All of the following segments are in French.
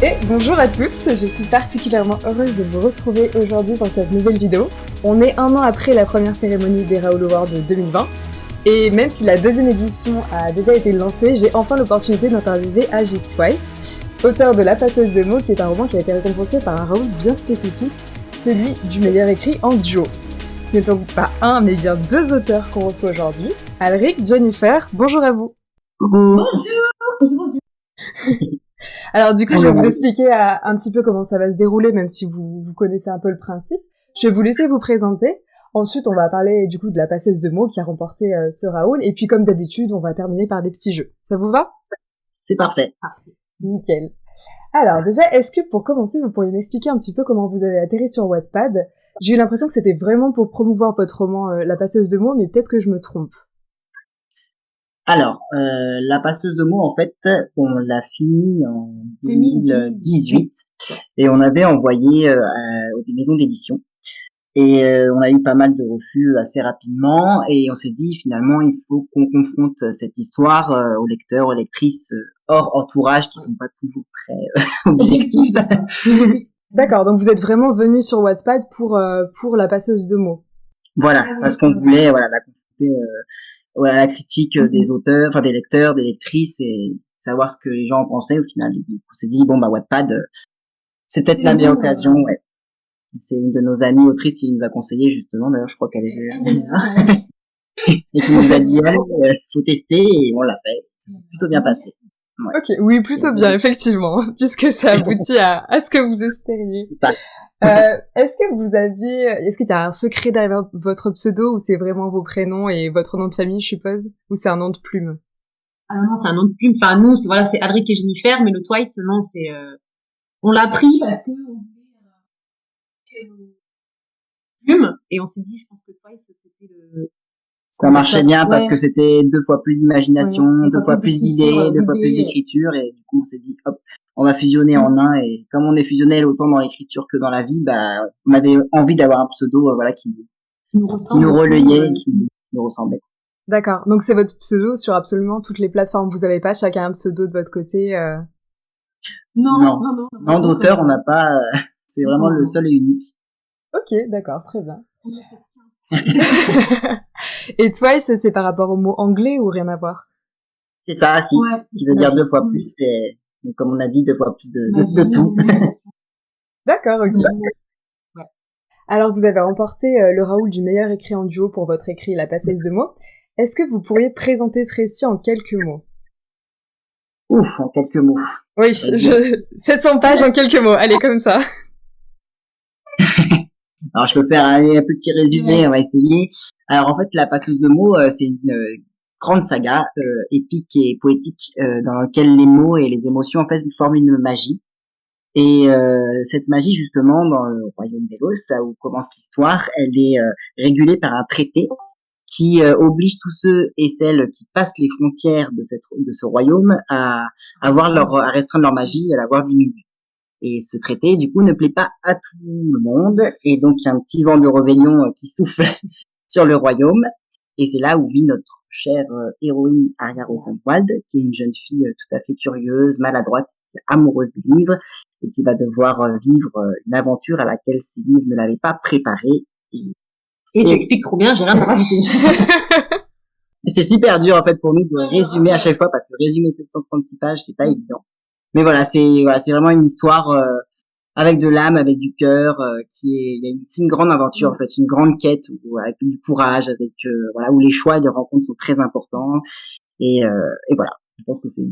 Et bonjour à tous, je suis particulièrement heureuse de vous retrouver aujourd'hui pour cette nouvelle vidéo. On est un an après la première cérémonie des Raoul Awards 2020, et même si la deuxième édition a déjà été lancée, j'ai enfin l'opportunité d'interviewer Agi Twice, auteur de La passeuse de mots, qui est un roman qui a été récompensé par un Raoul bien spécifique, celui du meilleur écrit en duo. Ce n'est donc pas un, mais bien deux auteurs qu'on reçoit aujourd'hui. Alric, Jennifer, bonjour à vous. Bonjour. Alors du coup, je vais vous expliquer un petit peu comment ça va se dérouler, même si vous connaissez un peu le principe. Je vais vous laisser vous présenter. Ensuite, on va parler du coup de La passeuse de mots qui a remporté ce Raoul. Et puis comme d'habitude, on va terminer par des petits jeux. Ça vous va ? C'est parfait. Nickel. Alors déjà, est-ce que pour commencer, vous pourriez m'expliquer un petit peu comment vous avez atterri sur Wattpad ? J'ai eu l'impression que c'était vraiment pour promouvoir votre roman La passeuse de mots, mais peut-être que je me trompe. Alors, La passeuse de mots, en fait, on l'a fini en 2018 et on avait envoyé des maisons d'édition. Et on a eu pas mal de refus assez rapidement et on s'est dit finalement il faut qu'on confronte cette histoire aux lecteurs, aux lectrices hors entourage qui sont pas toujours très objectifs. D'accord, donc vous êtes vraiment venu sur Wattpad pour La passeuse de mots. Voilà, parce qu'on voulait la confronter à la critique des auteurs, enfin des lecteurs, des lectrices et savoir ce que les gens en pensaient au final. On s'est dit bon Wattpad c'est peut-être la meilleure occasion, ouais. C'est une de nos amies autrices qui nous a conseillé justement, d'ailleurs je crois qu'elle est là, et qui nous a dit allez, faut tester et on l'a fait. Ça s'est plutôt bien passé. Ouais. Ok, oui, plutôt bien, effectivement, puisque ça aboutit à ce que vous espériez. Est-ce qu'il y a un secret derrière votre pseudo ou c'est vraiment vos prénoms et votre nom de famille, je suppose, ou c'est un nom de plume? Ah non, c'est un nom de plume. Enfin, nous, c'est Alric et Jennifer, mais le Twice, non, c'est, on l'a pris parce que on voulait plume et on s'est dit, je pense que Twice, c'était le. Ça marchait bien parce que c'était 2 fois plus d'imagination, 2 fois plus d'idées, 2 fois plus d'écriture et du coup on s'est dit hop, on va fusionner en un et comme on est fusionnel autant dans l'écriture que dans la vie, on avait envie d'avoir un pseudo qui nous relayait, qui nous ressemblait. D'accord. Donc c'est votre pseudo sur absolument toutes les plateformes. Vous avez pas chacun un pseudo de votre côté Non, d'auteur on n'a pas. C'est vraiment le seul et unique. Ok, d'accord, très bien. Et Twice, c'est par rapport au mot anglais ou rien à voir? C'est ça, si. Qui veut dire 2 fois plus. Et comme on a dit, 2 fois plus de tout. D'accord, ok. Ouais. Alors, vous avez remporté le Raoul du meilleur écrit en duo pour votre écrit La passeuse de mots. Est-ce que vous pourriez présenter ce récit en quelques mots? Ouf, en quelques mots. Oui, 700 pages en quelques mots. Allez, comme ça. Alors, je peux faire un petit résumé, on va essayer. Alors, en fait, La passeuse de mots, c'est une grande saga épique et poétique dans laquelle les mots et les émotions, en fait, forment une magie. Et cette magie, justement, dans le royaume d'Elos, où commence l'histoire, elle est régulée par un traité qui oblige tous ceux et celles qui passent les frontières de ce royaume à restreindre leur magie et à la voir diminuer. Et ce traité, du coup, ne plaît pas à tout le monde. Et donc, il y a un petit vent de rébellion qui souffle sur le royaume. Et c'est là où vit notre chère héroïne Arya Rosenwald, qui est une jeune fille tout à fait curieuse, maladroite, amoureuse des livres, et qui va devoir vivre une aventure à laquelle ces livres ne l'avaient pas préparée. Et tu expliques trop bien, j'ai rien à C'est super dur, en fait, pour nous de résumer à chaque fois, parce que résumer 736 pages, c'est pas évident. Mais voilà, c'est vraiment une histoire avec de l'âme, avec du cœur, c'est une grande aventure, en fait, une grande quête avec du courage, avec où les choix et les rencontres sont très importants. Et voilà, je pense que c'est.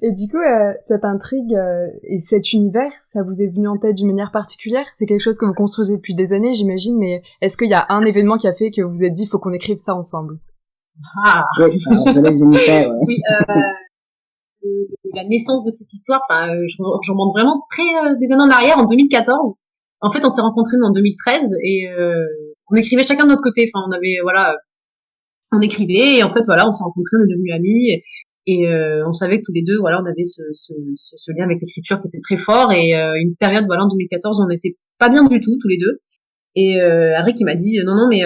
Et du coup, cette intrigue et cet univers, ça vous est venu en tête d'une manière particulière? C'est quelque chose que vous construisez depuis des années, j'imagine, mais est-ce qu'il y a un événement qui a fait que vous vous êtes dit, il faut qu'on écrive ça ensemble? Oui, je laisse Jennifer. Oui, la naissance de cette histoire, je remonte vraiment des années en arrière, en 2014. En fait, on s'est rencontrés en 2013 et on écrivait chacun de notre côté. Enfin, on écrivait et en fait, on s'est rencontrés, on est devenus amis et on savait que tous les deux, on avait ce lien avec l'écriture qui était très fort et une période, en 2014, on n'était pas bien du tout, tous les deux. Et Harry qui m'a dit non, mais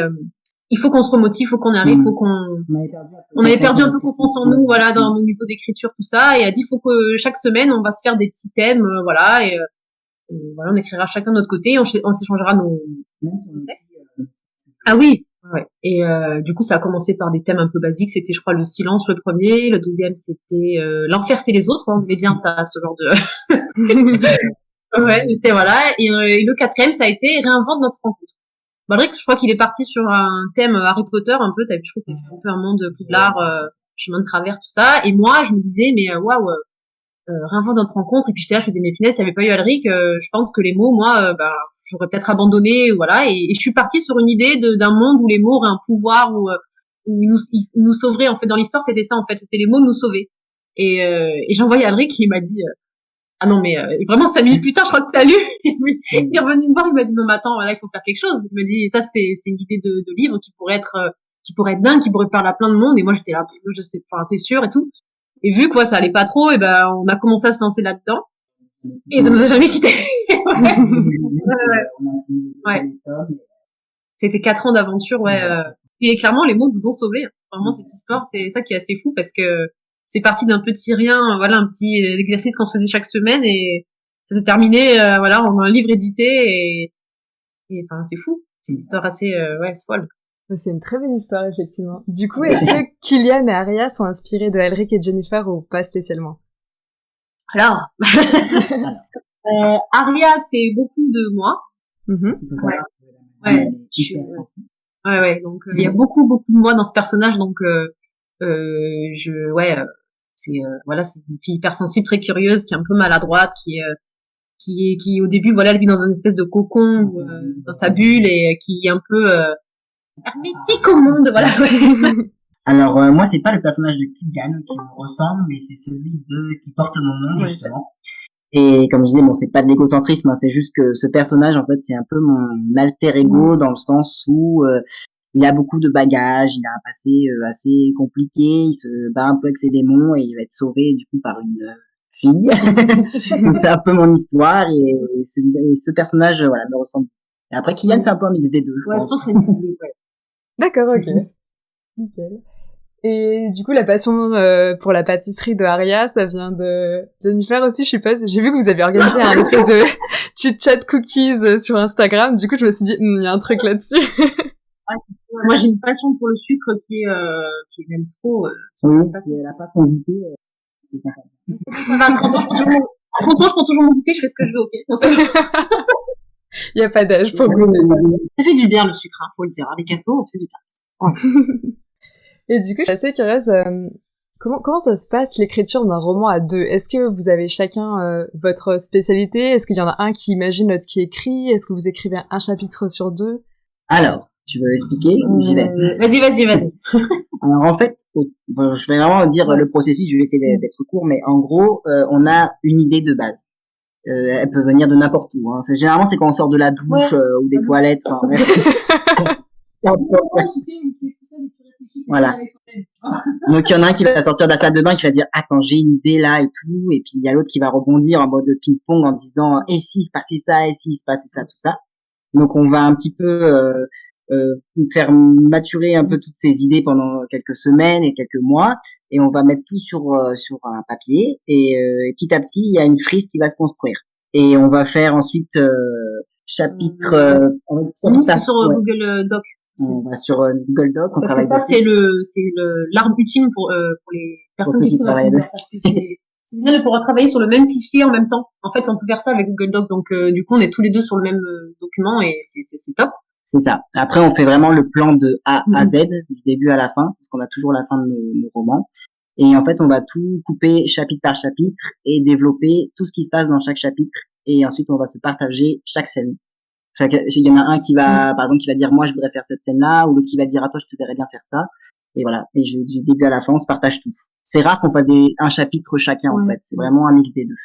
il faut qu'on se remotive, il faut qu'on arrive, faut qu'on... On avait perdu un peu confiance en nous, voilà, dans nos niveaux d'écriture, tout ça, et elle a dit, il faut que chaque semaine, on va se faire des petits thèmes, voilà, et voilà, on écrira chacun de notre côté, on s'échangera nos... Même si on écrit, Ah oui, ouais. Et du coup, ça a commencé par des thèmes un peu basiques. C'était, je crois, le silence, le premier. Le deuxième, c'était l'enfer, c'est les autres. On aimait bien ça, ce genre de... ouais, c'était voilà. Et le quatrième, ça a été réinvente notre rencontre. Malgré que je crois qu'il est parti sur un thème Harry Potter un peu. T'as vu, je crois que c'était un peu un monde Poudlard, chemin de travers, tout ça. Et moi, je me disais, mais waouh, réinvente notre rencontre. Et puis j'étais là, je faisais mes punaises, il n'y avait pas eu Alric. Je pense que les mots, moi, j'aurais peut-être abandonné, voilà. Et je suis partie sur une idée d'un monde où les mots auraient un pouvoir, où ils nous sauveraient. En fait, dans l'histoire, c'était ça, en fait. C'était les mots nous sauver. Et j'ai envoyé Alric, il m'a dit, ah non, mais vraiment 5 minutes plus tard, je crois que t'as lu. Il est revenu me voir, il m'a dit, non, mais attends, là, il faut faire quelque chose. Il m'a dit, ça, c'est une idée de livre qui pourrait être dingue, qui pourrait parler à plein de monde. Et moi, j'étais là, je sais pas, t'es sûr et tout. Et vu que ça allait pas trop, et ben on a commencé à se lancer là-dedans. Et ça nous a jamais quitté. Ouais. C'était 4 ans d'aventure, ouais. Et clairement, les mots nous ont sauvés. Vraiment, cette histoire, c'est ça qui est assez fou parce que c'est parti d'un petit rien, voilà, un petit exercice qu'on se faisait chaque semaine et ça s'est terminé, voilà, en un livre édité et enfin, c'est fou. C'est une histoire assez, ouais, folle. C'est une très belle histoire, effectivement. Du coup, est-ce que Kylian et Aria sont inspirés de Elric et Jennifer ou pas spécialement? Alors, Aria, c'est beaucoup de moi. Ouais. Donc, il y a beaucoup de moi dans ce personnage, donc, voilà, c'est une fille hypersensible, très curieuse, qui est un peu maladroite, qui au début, voilà, elle vit dans une espèce de cocon, dans sa bulle, et qui est un peu, hermétique au monde, voilà. Alors, moi, c'est pas le personnage de Kylian qui me ressemble, mais c'est celui qui porte mon nom, justement. Et comme je disais, bon, c'est pas de l'égocentrisme, hein, c'est juste que ce personnage, en fait, c'est un peu mon alter ego dans le sens où il a beaucoup de bagages, il a un passé assez compliqué, il se bat un peu avec ses démons et il va être sauvé du coup par une fille. Donc c'est un peu mon histoire et ce personnage, voilà, me ressemble. Et après, Kylian, c'est un peu un mix des deux. Je pense que c'est une idée, ouais. D'accord, ok. Nickel. Et du coup, la passion pour la pâtisserie de Aria, ça vient de Jennifer aussi, je suppose. J'ai vu que vous avez organisé un espèce de chit-chat cookies sur Instagram. Du coup, je me suis dit, il y a un truc là-dessus. Moi, j'ai une passion pour le sucre qui est même trop... oui, si elle a pas son goûter, c'est sympa. À 30 ans, je prends toujours mon goûter, je fais ce que je veux, ok. Il n'y a pas d'âge pour goûter. Ça fait du bien, le sucre, hein, faut le dire. Les gâteaux, on fait du bien. Et du coup, je suis assez curieuse, comment ça se passe l'écriture d'un roman à deux? Est-ce que vous avez chacun votre spécialité? Est-ce qu'il y en a un qui imagine, l'autre qui écrit? Est-ce que vous écrivez un chapitre sur deux? Alors, tu veux expliquer ou j'y vais? Vas-y. Alors en fait, bon, je vais vraiment dire le processus, je vais essayer d'être court, mais en gros, on a une idée de base. Elle peut venir de n'importe où. Hein. Généralement, c'est quand on sort de la douche ou des toilettes. Enfin, voilà. Donc il y en a un qui va sortir de la salle de bain qui va dire attends, j'ai une idée là et tout, et puis il y a l'autre qui va rebondir en mode ping-pong en disant et si se passait ça, et si se passait ça, tout ça. Donc on va un petit peu faire maturer un peu toutes ces idées pendant quelques semaines et quelques mois, et on va mettre tout sur un papier, et petit à petit il y a une frise qui va se construire, et on va faire ensuite chapitre c'est sur Google Doc. On va sur Google Doc, on travaille dessus. C'est l'arme ultime pour les personnes qui travaillent dessus, parce que c'est génial de pouvoir travailler sur le même fichier en même temps. En fait, on peut faire ça avec Google Doc, donc du coup on est tous les deux sur le même document et c'est top. C'est ça. Après, on fait vraiment le plan de A à Z, du début à la fin, parce qu'on a toujours la fin de nos romans. Et en fait, on va tout couper chapitre par chapitre et développer tout ce qui se passe dans chaque chapitre. Et ensuite, on va se partager chaque scène. Il y en a un qui va, par exemple, qui va dire, moi, je voudrais faire cette scène-là, ou l'autre qui va dire, à toi, je te verrais bien faire ça. Et voilà. Et du début à la fin, on se partage tout. C'est rare qu'on fasse un chapitre chacun, en fait. C'est vraiment un mix des deux.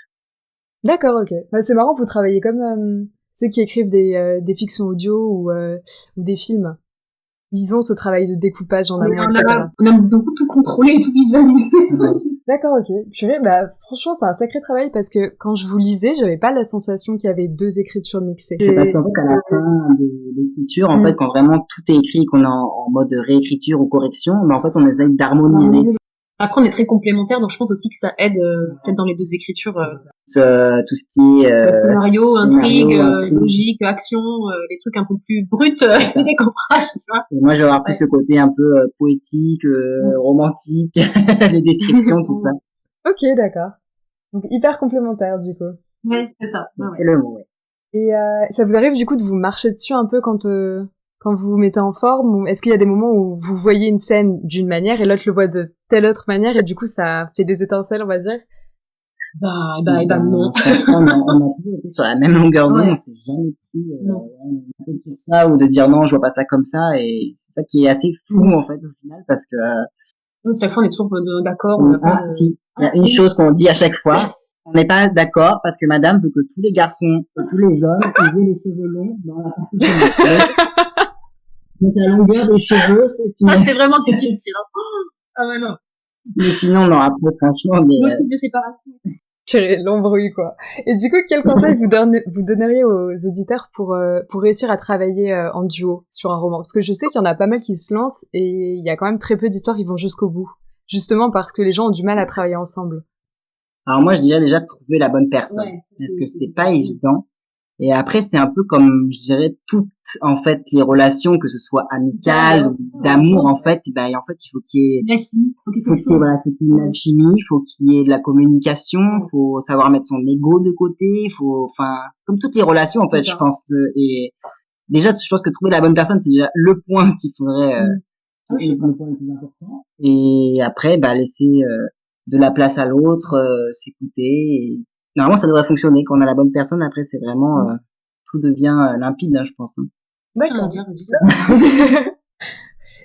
D'accord, ok. Bah, c'est marrant, vous travaillez comme ceux qui écrivent des fictions audio ou des films. Ils ont ce travail de découpage en amont, etc. On a beaucoup tout contrôlé et tout visualisé. D'accord, ok. Purée, bah, franchement, c'est un sacré travail parce que quand je vous lisais, j'avais pas la sensation qu'il y avait deux écritures mixées. C'est parce qu'en fait, à la fin de l'écriture, en fait, quand vraiment tout est écrit, qu'on est en mode réécriture ou correction, mais en fait, on essaye d'harmoniser Après, on est très complémentaires, donc je pense aussi que ça aide peut-être dans les deux écritures. tout ce qui est Scénario, intrigue, intrigue. logique, action, les trucs un peu plus bruts, c'est des coffrages, tu vois. Et moi, j'aurais plus ce côté un peu poétique, romantique, les descriptions, tout ça. Ok, d'accord. Donc hyper complémentaire du coup. Ouais, c'est ça. Ouais, C'est le mot, ouais. Et ça vous arrive du coup de vous marcher dessus un peu quand vous vous mettez en forme, ou est-ce qu'il y a des moments où vous voyez une scène d'une manière et l'autre le voit de telle autre manière et du coup ça fait des étincelles, on va dire? Non. Franchement, on a toujours été sur la même longueur d'onde, on s'est jamais pris une tête sur ça ou de dire non, je vois pas ça comme ça, et c'est ça qui est assez fou en fait au final, parce que Chaque fois on est toujours d'accord. si, il y a une chose qu'on dit à chaque fois, on n'est pas d'accord parce que madame veut que tous les garçons et tous les hommes aient les cheveux longs dans la partie féminine. Donc la longueur des cheveux, c'est vraiment difficile. Hein. Ah ouais, non. Mais sinon, non, après, franchement, motif de séparation. L'embrouille, quoi. Et du coup, quel conseil vous donneriez aux auditeurs pour réussir à travailler en duo sur un roman? Parce que je sais qu'il y en a pas mal qui se lancent et il y a quand même très peu d'histoires qui vont jusqu'au bout. Justement parce que les gens ont du mal à travailler ensemble. Alors moi, je dirais déjà de trouver la bonne personne. Parce que c'est pas évident. Et après, c'est un peu comme, je dirais, toutes, en fait, les relations, que ce soit amicales ou d'amour, en fait, il faut qu'il y ait, faut qu'il y ait une alchimie, il faut qu'il y ait de la communication, il faut savoir mettre son ego de côté, comme toutes les relations, en fait, je pense. Et déjà, je pense que trouver la bonne personne, c'est déjà le point qu'il faudrait, le point le plus important. Et après, laisser, de la place à l'autre, s'écouter. Et normalement, ça devrait fonctionner. Quand on a la bonne personne, après, c'est vraiment, tout devient limpide, je pense. Hein. D'accord.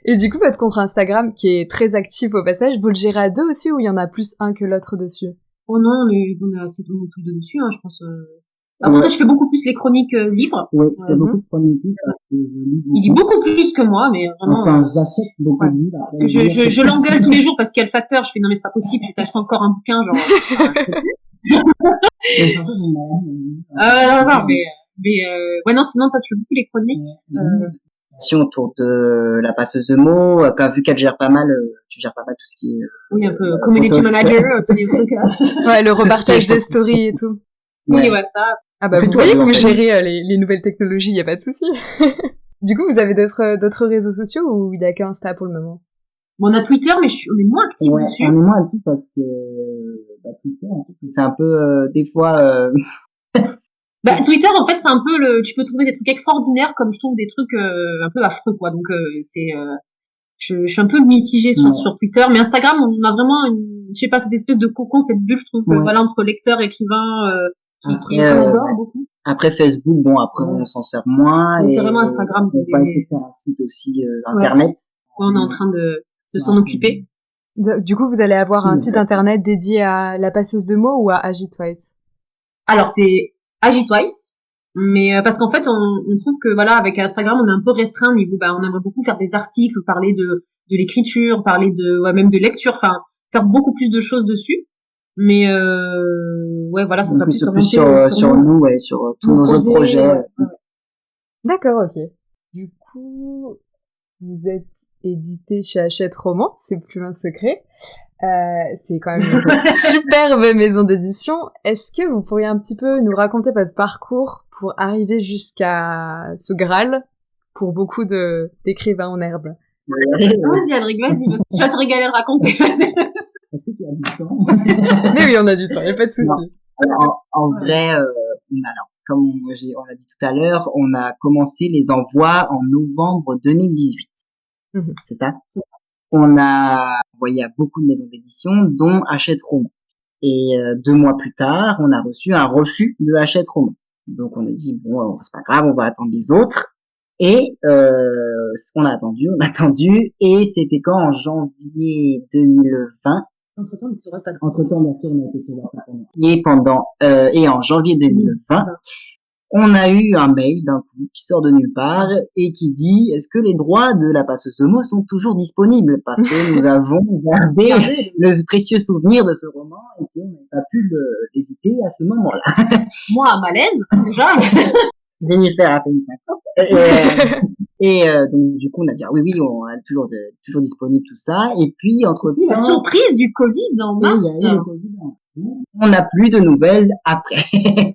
Et du coup, votre compte Instagram, qui est très actif au passage, vous le gérez à deux aussi ou il y en a plus un que l'autre dessus? Oh non, on est assez tous deux dessus, je pense. Après, je fais beaucoup plus les chroniques livres. Oui, je fais beaucoup de chroniques livres parce que je lis beaucoup. Il lit beaucoup plus que moi, mais vraiment. Enfin, j'achète beaucoup de livres. Je l'engueule tous les jours parce qu'il y a le facteur. Je fais non mais c'est pas possible, je t'achète encore un bouquin, genre. Mais surtout, c'est une maladie. Non, sinon toi tu fais beaucoup les chroniques. Autour de la passeuse de mots, vu qu'elle gère pas mal, tu gères pas mal tout ce qui est. Oui, un peu community manager, tous les trucs là. Ouais, le repartage des stories et tout. Oui, ouais, ça. Ah bah vous voyez que vous gérez les nouvelles technologies, y a pas de souci. Du coup, vous avez d'autres réseaux sociaux ou il y a qu'un Insta pour le moment? Bon, on a Twitter, mais on est moins actifs dessus. On est moins actifs parce que Twitter, en fait, c'est un peu des fois. Twitter, en fait, c'est un peu tu peux trouver des trucs extraordinaires comme je trouve des trucs un peu affreux, quoi. Donc je suis un peu mitigée sur Twitter, mais Instagram, on a vraiment je sais pas, cette espèce de cocon, cette bulle, je trouve, voilà, entre lecteurs, écrivains, qui adore beaucoup. Après Facebook, on s'en sert moins. Mais c'est vraiment Instagram. On va essayer de faire un site aussi internet. On est en train de s'en occuper. Du coup, vous allez avoir un site internet dédié à la passeuse de mots ou à Agitwise? Alors c'est Agitwise, mais parce qu'en fait on trouve que voilà, avec Instagram on est un peu restreint au niveau, on aimerait beaucoup faire des articles, parler de l'écriture, parler même de lecture, enfin faire beaucoup plus de choses dessus. Mais voilà, ça sera plus sur nous, sur tous nos autres projets. D'accord, ok. Du coup, vous êtes édité chez Hachette Roman, c'est plus un secret. C'est quand même une superbe maison d'édition. Est-ce que vous pourriez un petit peu nous raconter votre parcours pour arriver jusqu'à ce Graal pour beaucoup d'écrivains en herbe? Vas-y, Alric, vas-y, je vais te régaler de raconter. Est-ce que tu as du temps? Mais oui, on a du temps, y a pas de souci. En vrai, comme on l'a dit tout à l'heure, on a commencé les envois en novembre 2018. C'est ça? On a envoyé à beaucoup de maisons d'édition, dont Hachette Roman. Et 2 mois plus tard, on a reçu un refus de Hachette Roman. Donc on a dit bon, c'est pas grave, on va attendre les autres. Et on a attendu, et c'était quand en janvier 2020. Entre-temps, bien sûr, on a été sur Wattpad et en janvier 2020, on a eu un mail d'un coup qui sort de nulle part et qui dit est-ce que les droits de la passeuse de mots sont toujours disponibles parce que nous avons gardé le précieux souvenir de ce roman et qu'on n'a pas pu l'éditer à ce moment-là. Moi, à malaise, déjà. Jennifer a fait une syncope. Donc du coup on a dit oui on a toujours disponible tout ça et puis entre la surprise du Covid en mars. Il y a eu le Covid en mars. On n'a plus de nouvelles après.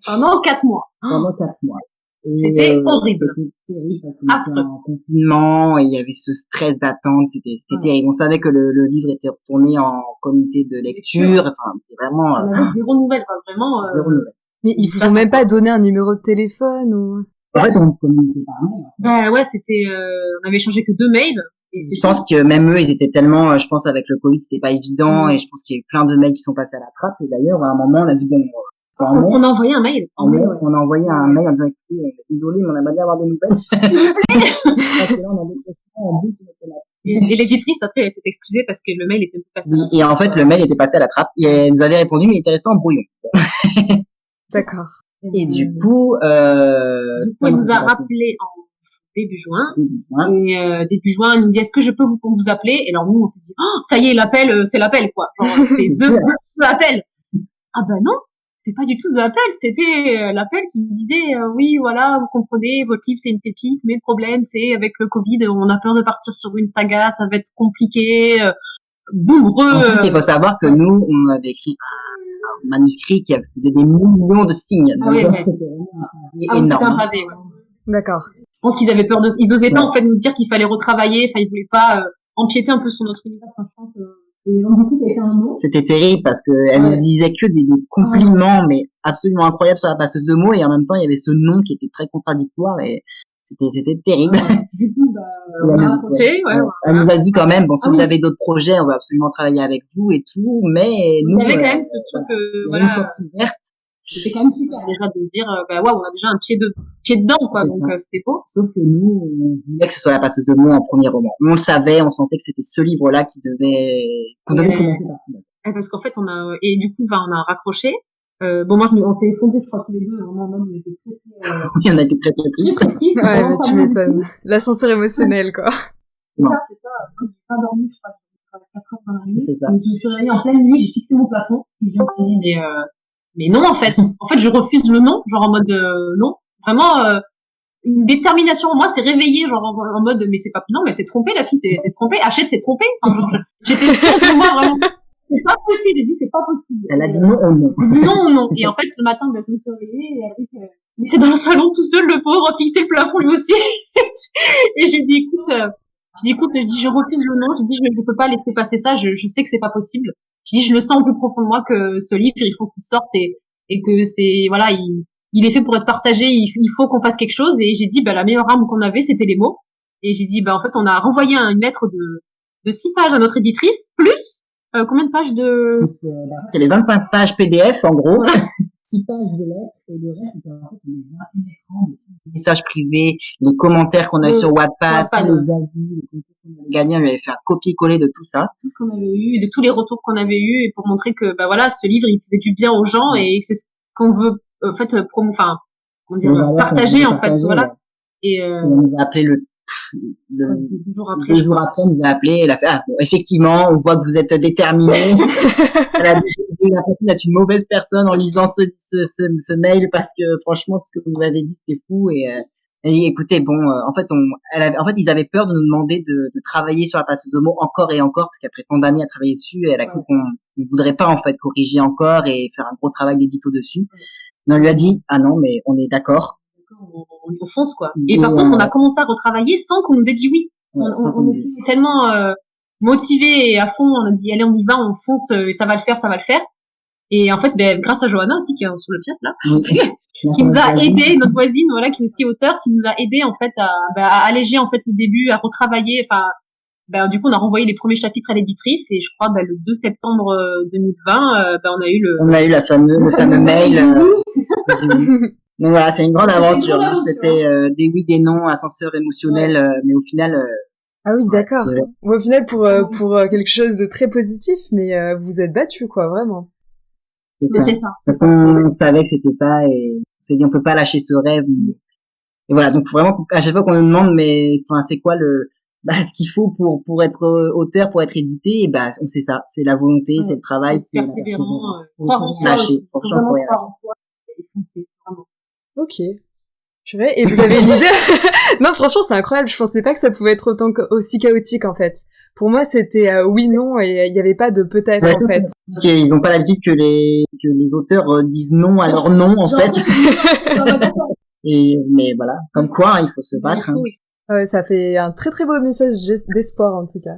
Pendant 4 mois. Pendant 4 mois. C'était horrible. C'était terrible parce qu'on était en confinement et il y avait ce stress d'attente. C'était terrible. On savait que le livre était retourné en comité de lecture. Enfin, c'était vraiment. On avait zéro nouvelle, quoi. Vraiment. Zéro nouvelle. Mais ils vous ont même pas donné un numéro de téléphone ou... En fait, on communiquait par mail. Ouais, c'était. On avait échangé que 2 mails. Je pense que même eux, ils étaient tellement. Je pense avec le Covid, c'était pas évident et je pense qu'il y a eu plein de mails qui sont passés à la trappe. Et d'ailleurs, à un moment, on a dit bon. On a envoyé un mail. On a envoyé un mail en disant écoutez, on est désolé, mais on aimerait bien avoir des nouvelles. S'il vous plaît. Parce que là, on avait des questions en boucle sur notre téléphone. Et l'éditrice, après, elle s'est excusée parce que le mail était passé. Oui, et en fait, le mail était passé à la trappe. Et elle nous avait répondu, mais il était resté en brouillon. D'accord. Et du coup, elle nous a rappelé en début juin. Et début juin, elle nous dit est-ce que je peux vous appeler? Et alors nous, on s'est dit ça y est, l'appel, c'est l'appel quoi. Genre, c'est l'appel. Ah ben non. C'est pas du tout The Appel, c'était l'appel qui me disait oui voilà vous comprenez votre livre c'est une pépite mais le problème c'est avec le Covid on a peur de partir sur une saga ça va être compliqué boum En plus il faut savoir que nous on avait écrit un manuscrit qui faisait des millions de signes donc c'était vraiment énorme. C'était un pavé, ouais. D'accord. Je pense qu'ils avaient peur ils osaient pas en fait nous dire qu'il fallait retravailler enfin ils voulaient pas empiéter un peu sur notre univers enfin, je pense que... Et donc, du coup, ça a été un mot. C'était terrible parce que elle nous disait que des compliments, mais absolument incroyables sur la passeuse de mots et en même temps, il y avait ce nom qui était très contradictoire et c'était terrible. Du coup, on a accroché, Elle nous a dit quand même, bon, si vous avez d'autres projets, on va absolument travailler avec vous et tout, mais nous. Il y avait quand même ce truc, une porte ouverte. C'était quand même super déjà de dire on a déjà un pied dedans quoi donc c'était beau. Sauf que nous on voulait que ce soit la passeuse de mots en premier roman. On le savait, on sentait que c'était ce livre-là qu'on devait commencer par celui-là. Parce qu'en fait on a raccroché. Moi on s'est effondrés je crois tous les deux vraiment en mode on était oui, on a été très tristes. Très triste. Ouais, mais tu m'étonnes. L'ascenseur émotionnel quoi. C'est ça. Moi j'ai pas dormi je crois 4 heures dans la nuit. C'est ça. Et je me suis réveillée en pleine nuit, j'ai fixé mon plafond et je me suis dit mais non, en fait, je refuse le non, genre en mode non. Vraiment, une détermination en moi s'est réveillée, genre en mode mais c'est pas non, mais c'est trompé la fille, c'est trompé. Hachette, c'est trompé. Enfin, j'étais sûre de moi vraiment. C'est pas possible. J'ai dit c'est pas possible. Elle a dit non, non. Non. Et en fait, ce matin, je me suis réveillée et elle était dans le salon tout seul, le pauvre, fixé le plafond lui aussi. Et j'ai dit écoute, je refuse le non. J'ai dit je peux pas laisser passer ça. Je sais que c'est pas possible. Je dis, je le sens au plus profond de moi que ce livre, il faut qu'il sorte et que c'est, voilà, il est fait pour être partagé, il faut qu'on fasse quelque chose. Et j'ai dit, la meilleure arme qu'on avait, c'était les mots. Et j'ai dit, en fait, on a renvoyé une lettre de 6 pages à notre éditrice, plus, combien de pages de... Il y avait 25 pages PDF, en gros. Voilà. 6 pages de lettres et le reste c'était en fait des images d'écran, des messages privés, les commentaires qu'on a eu sur Wattpad, les avis, les concours qu'on avait gagnés, on lui avait fait un copier-coller de tout ça. Tout ce qu'on avait eu, de tous les retours qu'on avait eu et pour montrer que ce livre il faisait du bien aux gens et c'est ce qu'on veut en fait partager en fait voilà. Et on nous a appelé deux jours après, elle nous a appelé, elle a fait effectivement, on voit que vous êtes déterminés. Elle a eu l'impression d'être une mauvaise personne en lisant ce mail parce que franchement tout ce que vous avez dit c'était fou et écoutez en fait ils avaient peur de nous demander de travailler sur la passeuse de mots encore et encore parce qu'après tant d'années à travailler dessus elle a cru qu'on ne voudrait pas en fait corriger encore et faire un gros travail d'édito dessus. Mais on lui a dit non mais on est d'accord. On fonce quoi. Et par contre on a commencé à retravailler sans qu'on nous ait dit oui. On était tellement motivés et à fond, on a dit allez on y va, on fonce, ça va le faire. Et en fait grâce à Johanna aussi qui est sur le chat là, qui nous a aidé, notre voisine voilà qui est aussi auteure, qui nous a aidé en fait à alléger en fait le début, à retravailler, du coup on a renvoyé les premiers chapitres à l'éditrice et je crois le 2 septembre 2020 on a eu le fameux mail. Donc voilà, c'est une grande aventure. C'était des oui, des non, ascenseur émotionnel, mais au final. Ah oui, d'accord. Au final, pour quelque chose de très positif, mais vous êtes battus, quoi, vraiment. C'est ça. On savait que c'était ça et s'est dit on peut pas lâcher ce rêve. Et voilà, donc vraiment à chaque fois qu'on nous demande mais enfin c'est quoi ce qu'il faut pour être auteur, pour être édité, et on sait ça, c'est la volonté, c'est le travail, c'est la persévérance. Croire en soi lâcher, aussi. Faut vraiment croire en soi et foncer, vraiment. Ok. Purée. Et vous avez une idée? Non, franchement, c'est incroyable. Je pensais pas que ça pouvait être aussi chaotique, en fait. Pour moi, c'était oui, non, et il n'y avait pas de peut-être, en fait. Parce qu'ils ont pas l'habitude que les auteurs disent non à leur non, en fait. Mais voilà, comme quoi, il faut se battre. Ouais, ça fait un très très beau message d'espoir, en tout cas.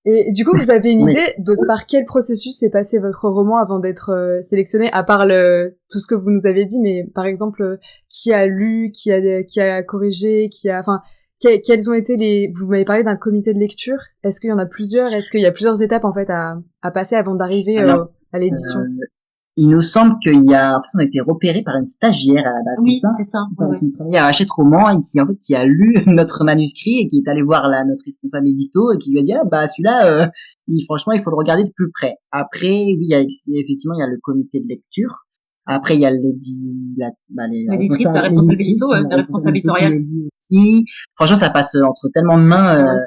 Et du coup, vous avez une idée de par quel processus s'est passé votre roman avant d'être sélectionné, à part tout ce que vous nous avez dit, mais par exemple, qui a lu, qui a corrigé, quels ont été vous m'avez parlé d'un comité de lecture. Est-ce qu'il y en a plusieurs? Est-ce qu'il y a plusieurs étapes, en fait, à passer avant d'arriver à l'édition? Il nous semble on a été repéré par une stagiaire à la base. Oui, c'est ça. Qui travaillait à Hachette Roman et qui a lu notre manuscrit et qui est allé voir notre responsable édito et qui lui a dit, celui-là, franchement, il faut le regarder de plus près. Après, oui, effectivement, il y a le comité de lecture. Après, il y a l'éditrice, la responsable édito, la responsable éditoriale. Aussi. Franchement, ça passe entre tellement de mains,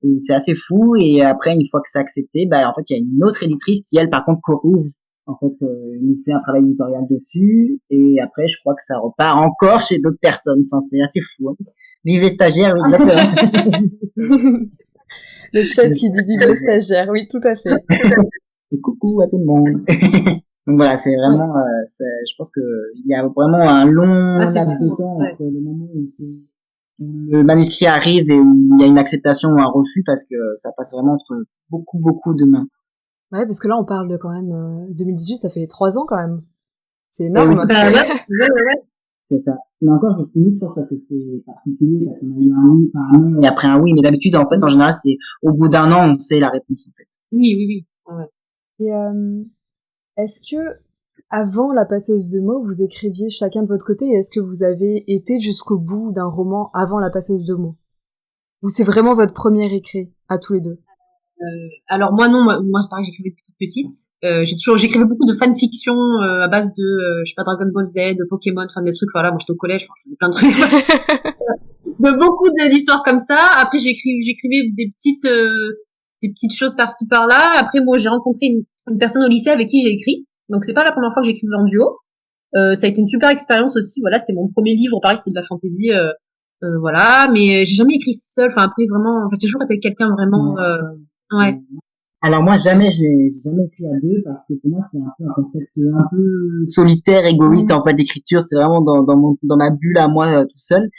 et c'est assez fou. Et après, une fois que c'est accepté, en fait, il y a une autre éditrice qui, elle, par contre, corrige. En fait, il nous fait un travail éditorial dessus, et après, je crois que ça repart encore chez d'autres personnes. Enfin, c'est assez fou. Hein. Vive les stagiaires, oui, exactement. Le chat qui dit vive les stagiaires, oui, tout à fait. Et coucou à tout le monde. Donc voilà, c'est vraiment, je pense que il y a vraiment un long laps de temps entre le moment où le manuscrit arrive et où il y a une acceptation ou un refus, parce que ça passe vraiment entre beaucoup de mains. Ouais, parce que là, on parle de quand même 2018, ça fait 3 ans quand même. C'est énorme. Ouais. C'est ça. Mais encore, je pense que c'est particulier parce qu'on a eu un oui par un non et après un oui. Mais d'habitude, en fait, en général, c'est au bout d'un an, on sait la réponse, en fait. Oui. Ouais. Et est-ce que, avant La Passeuse de mots, vous écriviez chacun de votre côté, et est-ce que vous avez été jusqu'au bout d'un roman avant La Passeuse de mots? Ou c'est vraiment votre premier écrit, à tous les deux? Alors moi non, moi pareil, j'écrivais depuis toute petite. J'écrivais beaucoup de fanfiction à base de je sais pas, Dragon Ball Z, de Pokémon, enfin des trucs, voilà, moi j'étais au collège, je faisais plein de trucs. De beaucoup d'histoires comme ça. Après j'écrivais des petites choses par-ci par-là. Après moi j'ai rencontré une personne au lycée avec qui j'ai écrit. Donc c'est pas la première fois que j'écrivais en duo. Ça a été une super expérience aussi. Voilà, c'était mon premier livre, pareil, c'était de la fantasy, voilà, mais j'ai jamais écrit seule. Enfin après vraiment, j'ai toujours été avec quelqu'un vraiment. Ouais. Alors moi j'ai jamais écrit à deux parce que pour moi c'est un peu un concept un peu solitaire, égoïste en fait d'écriture. C'est vraiment dans ma bulle à moi tout seul.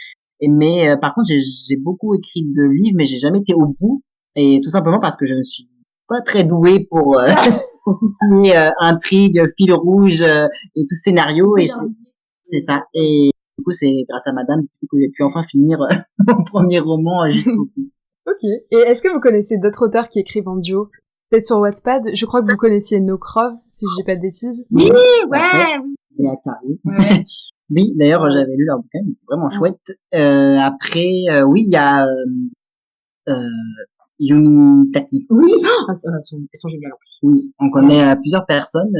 Mais par contre j'ai beaucoup écrit de livres, mais j'ai jamais été au bout, et tout simplement parce que je ne suis pas très douée pour pour tout ce qui est intrigue, fil rouge et tout scénario, et c'est ça. Et du coup c'est grâce à madame que j'ai pu enfin finir mon premier roman jusqu'au bout. Ok. Et est-ce que vous connaissez d'autres auteurs qui écrivent en duo? Peut-être sur Wattpad? Je crois que vous connaissiez Nokrov, si je dis pas de bêtises. Oui, ouais. Et à Carrie. Ouais. Oui, d'ailleurs, j'avais lu leur bouquin, il était vraiment chouette. Après, oui, il y a Yumi Taki. Oui, elles sont géniales en plus. Oui, on connaît plusieurs personnes.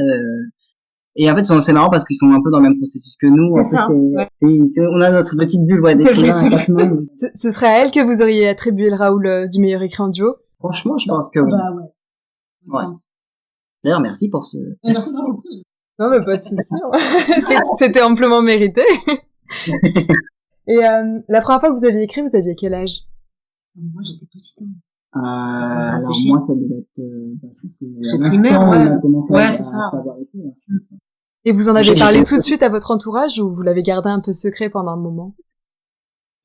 Et en fait, c'est marrant parce qu'ils sont un peu dans le même processus que nous. C'est ça. On a notre petite bulle d'écrivains. Ce serait à elle que vous auriez attribué le Raoul du meilleur écrit en duo? Franchement, je pense que oui. Ouais. D'ailleurs, merci pour ce... Merci pour le prix. Non, mais pas de souci. C'était amplement mérité. Et la première fois que vous aviez écrit, vous aviez quel âge? Moi, j'étais petite. Alors moi, ça devait être... je pense que l'instant, on a commencé à savoir écrire. Et vous en avez parlé tout de suite à votre entourage, ou vous l'avez gardé un peu secret pendant un moment?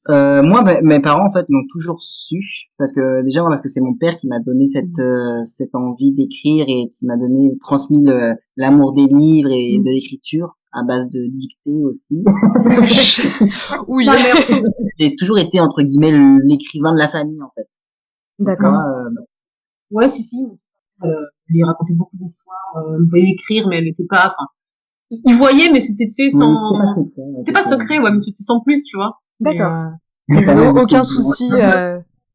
Moi, mes parents en fait l'ont toujours su, parce que c'est mon père qui m'a donné cette envie d'écrire et qui m'a transmis l'amour des livres et de l'écriture à base de dictée aussi. Oui. J'ai toujours été entre guillemets l'écrivain de la famille en fait. D'accord. Ouais, si. Elle lui racontait beaucoup d'histoires. Elle me voyait écrire, mais elle n'était pas. Enfin, il voyait, mais c'était sans. C'était pas secret, ouais, mais c'était sans plus, tu vois. D'accord.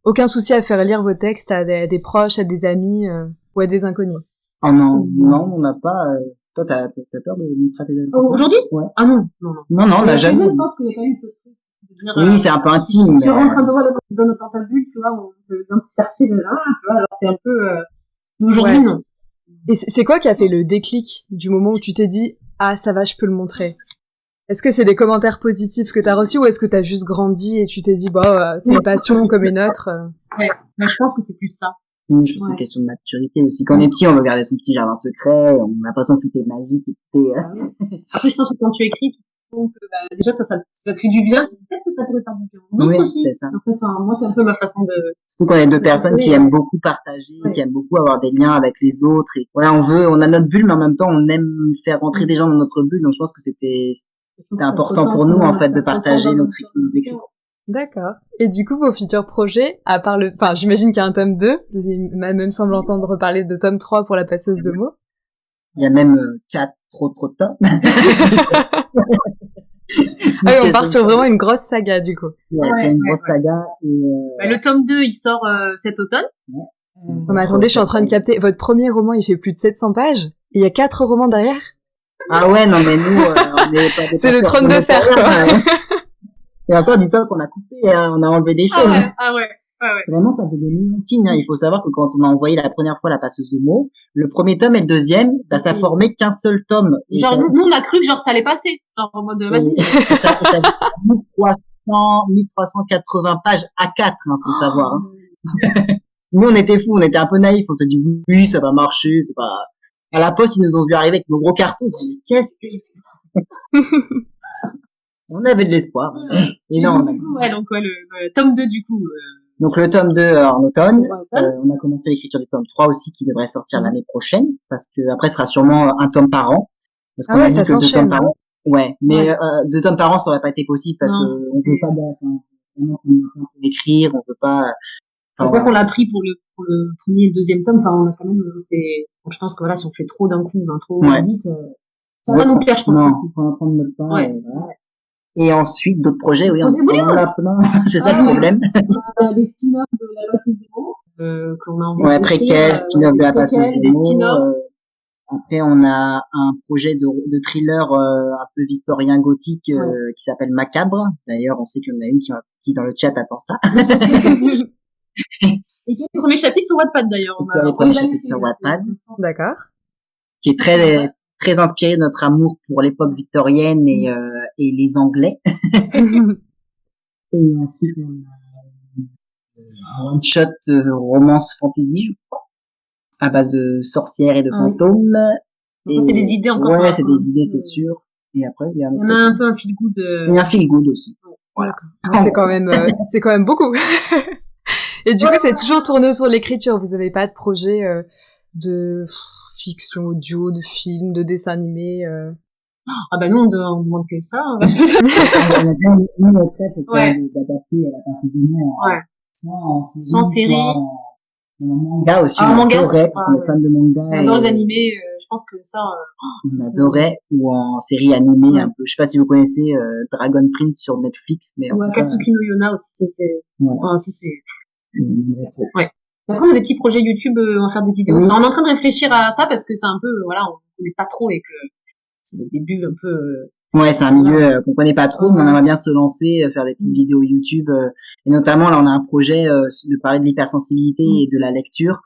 Aucun souci à faire lire vos textes à des proches, à des amis ou à des inconnus. Oh non, on n'a pas. Toi, t'as peur de montrer tes amis? Aujourd'hui? Ouais. Ah non, non, non. Non, on n'a jamais. Je pense qu'il y a quand même ce truc de dire, Oui, c'est un peu intime. tu rentres un peu dans notre bulle, tu vois, on vient te chercher de là, tu vois, alors c'est un peu, aujourd'hui, non. Et c'est quoi qui a fait le déclic du moment où tu t'es dit, ah, ça va, je peux le montrer? Est-ce que c'est des commentaires positifs que t'as reçus ou est-ce que t'as juste grandi et tu t'es dit, bah, c'est une passion comme une autre? Ouais, bah, je pense que c'est plus ça. Oui, je pense que c'est une question de maturité aussi. Quand on est petit, on veut garder son petit jardin secret, on a l'impression que tout est magique et tout est... Après, je pense que quand tu écris, tu trouves que, bah, déjà, toi, ça te fait du bien. Peut-être que ça pourrait faire du bien. Oui, aussi. c'est ça. En fait, moi, c'est un peu ma façon de... Surtout quand il y a deux personnes qui aiment beaucoup partager, qui aiment beaucoup avoir des liens avec les autres. Et voilà, on a notre bulle, mais en même temps, on aime faire rentrer des gens dans notre bulle. Donc, je pense que c'était important pour nous, en fait, de partager nos écrits. D'accord. Et du coup, vos futurs projets, à part enfin, j'imagine qu'il y a un tome 2, il m'a même semble entendre parler de tome 3 pour la passeuse de mots. Il y a même 4 trop de tomes. Ah oui, on part sur vraiment une grosse saga, du coup. Ouais, c'est une grosse saga. Bah, le tome 2, il sort cet automne. Non, mais attendez, je suis en train de capter. Votre premier roman, il fait plus de 700 pages, et il y a 4 romans derrière. Ah ouais, non, mais nous, on n'est pas des... C'est le trône de fer, quoi. Et encore, dis-toi qu'on a coupé, on a enlevé des choses. Ah ouais. Vraiment, ça faisait des millions de signes. Il faut savoir que quand on a envoyé la première fois la passeuse de mots, le premier tome et le deuxième, ça formé qu'un seul tome. Et genre, nous, on a cru que genre ça allait passer. Genre, en mode, vas-y. Ça 1380 pages à 4, faut savoir. Hein. Nous, on était fous, on était un peu naïfs. On s'est dit, oui, ça va marcher, c'est pas... À la poste, ils nous ont vu arriver avec nos gros cartons. On s'est dit, qu'est-ce que... On avait de l'espoir. Et non, du coup, donc, le tome 2, du coup. Donc, le tome 2 en automne. On a commencé l'écriture du tome 3 aussi, qui devrait sortir l'année prochaine. Parce que après, ce sera sûrement un tome par an. Parce qu'on a dit que 2 tomes par an. Ouais. Mais, 2 tomes par an, ça aurait pas été possible parce que on veut pas vraiment qu'on ait un temps pour écrire, on veut pas, enfin, quoi qu'on l'a pris pour le premier et le deuxième tome, enfin, on a quand même, je pense que voilà, si on fait trop d'un coup, trop vite, ça va nous plaire, je pense. Non, faut prendre notre temps et voilà. Et ensuite, d'autres projets, oui, on en a plein. C'est ça le problème. Les spin-offs de la passeuse de mots, qu'on a envie de préquel, spin-off de la passeuse de mots. Après, on a un projet de thriller un peu victorien gothique qui s'appelle Macabre. D'ailleurs, on sait qu'il y en a une qui dans le chat attend ça. Et qui est le premier chapitre sur Wattpad, d'ailleurs. Qui est le premier chapitre sur Wattpad. D'accord. Qui est très inspiré de notre amour pour l'époque victorienne et les Anglais. Et ensuite, on a un one-shot romance fantasy, je crois, à base de sorcières et de fantômes. Et ça, c'est des idées encore. Ouais, c'est des idées, c'est sûr. Et après, il y a un peu un feel good. Il y a un feel good aussi. Voilà. C'est quand même beaucoup. Et du coup, c'est toujours tourné autour de l'écriture. Vous avez pas de projet de fiction audio, de film, de dessin animé Ah bah nous, on demande que ça. Nous, notre rêve, c'est d'adapter la passeuse de mots soit en série, soit en manga aussi. On adorait, parce qu'on est fan de manga. Dans les animés, je pense que ça... on adorait, ou en série animée un peu. Je sais pas si vous connaissez Dragon Prince sur Netflix, mais... Ou Katsuki no Yona aussi, Ouais. Après, on a des petits projets YouTube, en faire des vidéos. Oui. On est en train de réfléchir à ça parce que c'est un peu, voilà, on connaît pas trop et que c'est des débuts un peu... Ouais, c'est un milieu qu'on connaît pas trop, mais on aimerait bien se lancer, faire des petites vidéos YouTube. Et notamment, là, on a un projet de parler de l'hypersensibilité et de la lecture.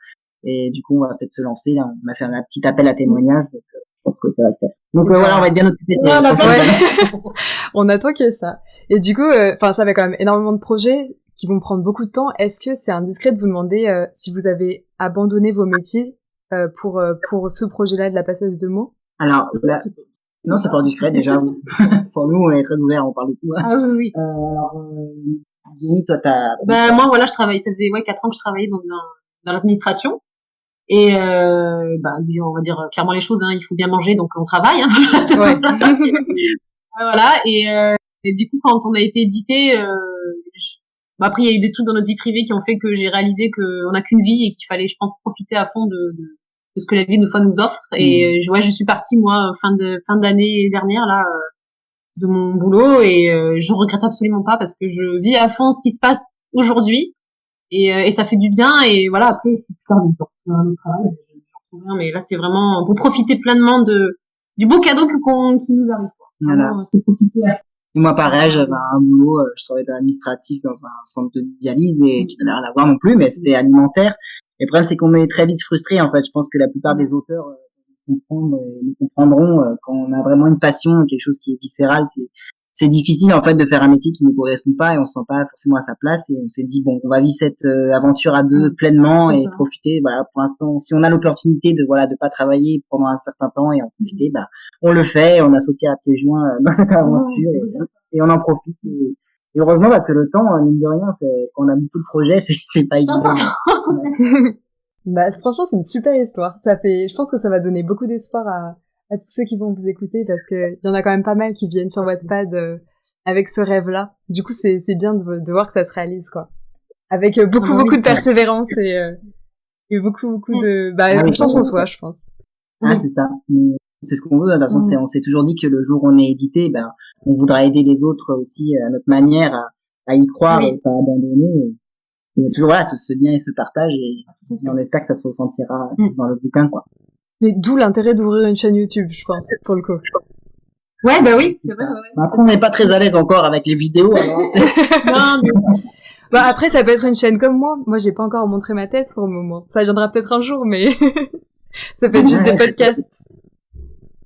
Et du coup, on va peut-être se lancer. Là, on a fait un petit appel à témoignages. Donc, je pense que ça va le faire. Donc voilà, on va être bien occupés. On attend que ça. Et du coup, ça fait quand même énormément de projets qui vont prendre beaucoup de temps. Est-ce que c'est indiscret de vous demander si vous avez abandonné vos métiers pour ce projet-là de la passeuse de mots? Alors, là, non, c'est pas indiscret déjà. Pour nous, on est très ouverts, on parle de tout. Hein. Ah oui. Alors, Zélie, toi, t'as... moi, voilà, ça faisait 4 ans que je travaillais dans l'administration. Et disons, on va dire clairement les choses. Hein, il faut bien manger, donc on travaille. Hein. Ouais. Voilà. Et du coup, quand on a été édité, après, il y a eu des trucs dans notre vie privée qui ont fait que j'ai réalisé qu'on n'a qu'une vie et qu'il fallait, je pense, profiter à fond de ce que la vie de fois nous offre. Et je suis partie, moi, fin d'année dernière, là, de mon boulot, et je regrette absolument pas parce que je vis à fond ce qui se passe aujourd'hui, et ça fait du bien. Et voilà, après, c'est plus tard, notre travail, mais là, c'est vraiment pour profiter pleinement de du beau cadeau qui nous arrive, quoi. Voilà. Vraiment, c'est profiter à fond. Et moi, pareil, j'avais un boulot, je travaillais dans l'administratif dans un centre de dialyse et qui n'avait rien à voir non plus, mais c'était alimentaire. Et le problème, c'est qu'on est très vite frustré, en fait. Je pense que la plupart des auteurs nous comprendront quand on a vraiment une passion, quelque chose qui est viscéral, c'est difficile en fait de faire un métier qui ne correspond pas et on se sent pas forcément à sa place et on s'est dit bon on va vivre cette aventure à deux pleinement et profiter voilà pour l'instant si on a l'opportunité de voilà de pas travailler pendant un certain temps et en profiter bah on le fait on a sauté à pieds joints dans cette aventure et on en profite et heureusement parce que le temps mine de rien c'est quand on a beaucoup de projets c'est pas évident. Bah, franchement, c'est une super histoire. Je pense que ça va donner beaucoup d'espoir à tous ceux qui vont vous écouter parce que il y en a quand même pas mal qui viennent sur Wattpad avec ce rêve-là. Du coup, c'est bien de voir que ça se réalise, quoi. Avec beaucoup de persévérance et beaucoup de confiance en soi, je pense. Ah, c'est ça. Mais c'est ce qu'on veut. De toute façon, on s'est toujours dit que le jour où on est édité, ben, on voudra aider les autres aussi à notre manière à y croire et pas abandonner. Il y a toujours ce lien et ce partage et on espère que ça se ressentira dans le bouquin, quoi. Mais d'où l'intérêt d'ouvrir une chaîne YouTube, je pense, pour le coup. Ouais, bah oui, c'est vrai. Ouais. Après, on n'est pas très à l'aise encore avec les vidéos. Alors non, mais... Bah après, ça peut être une chaîne comme moi. Moi, j'ai pas encore montré ma tête pour le moment. Ça viendra peut-être un jour, mais ça peut être juste des podcasts.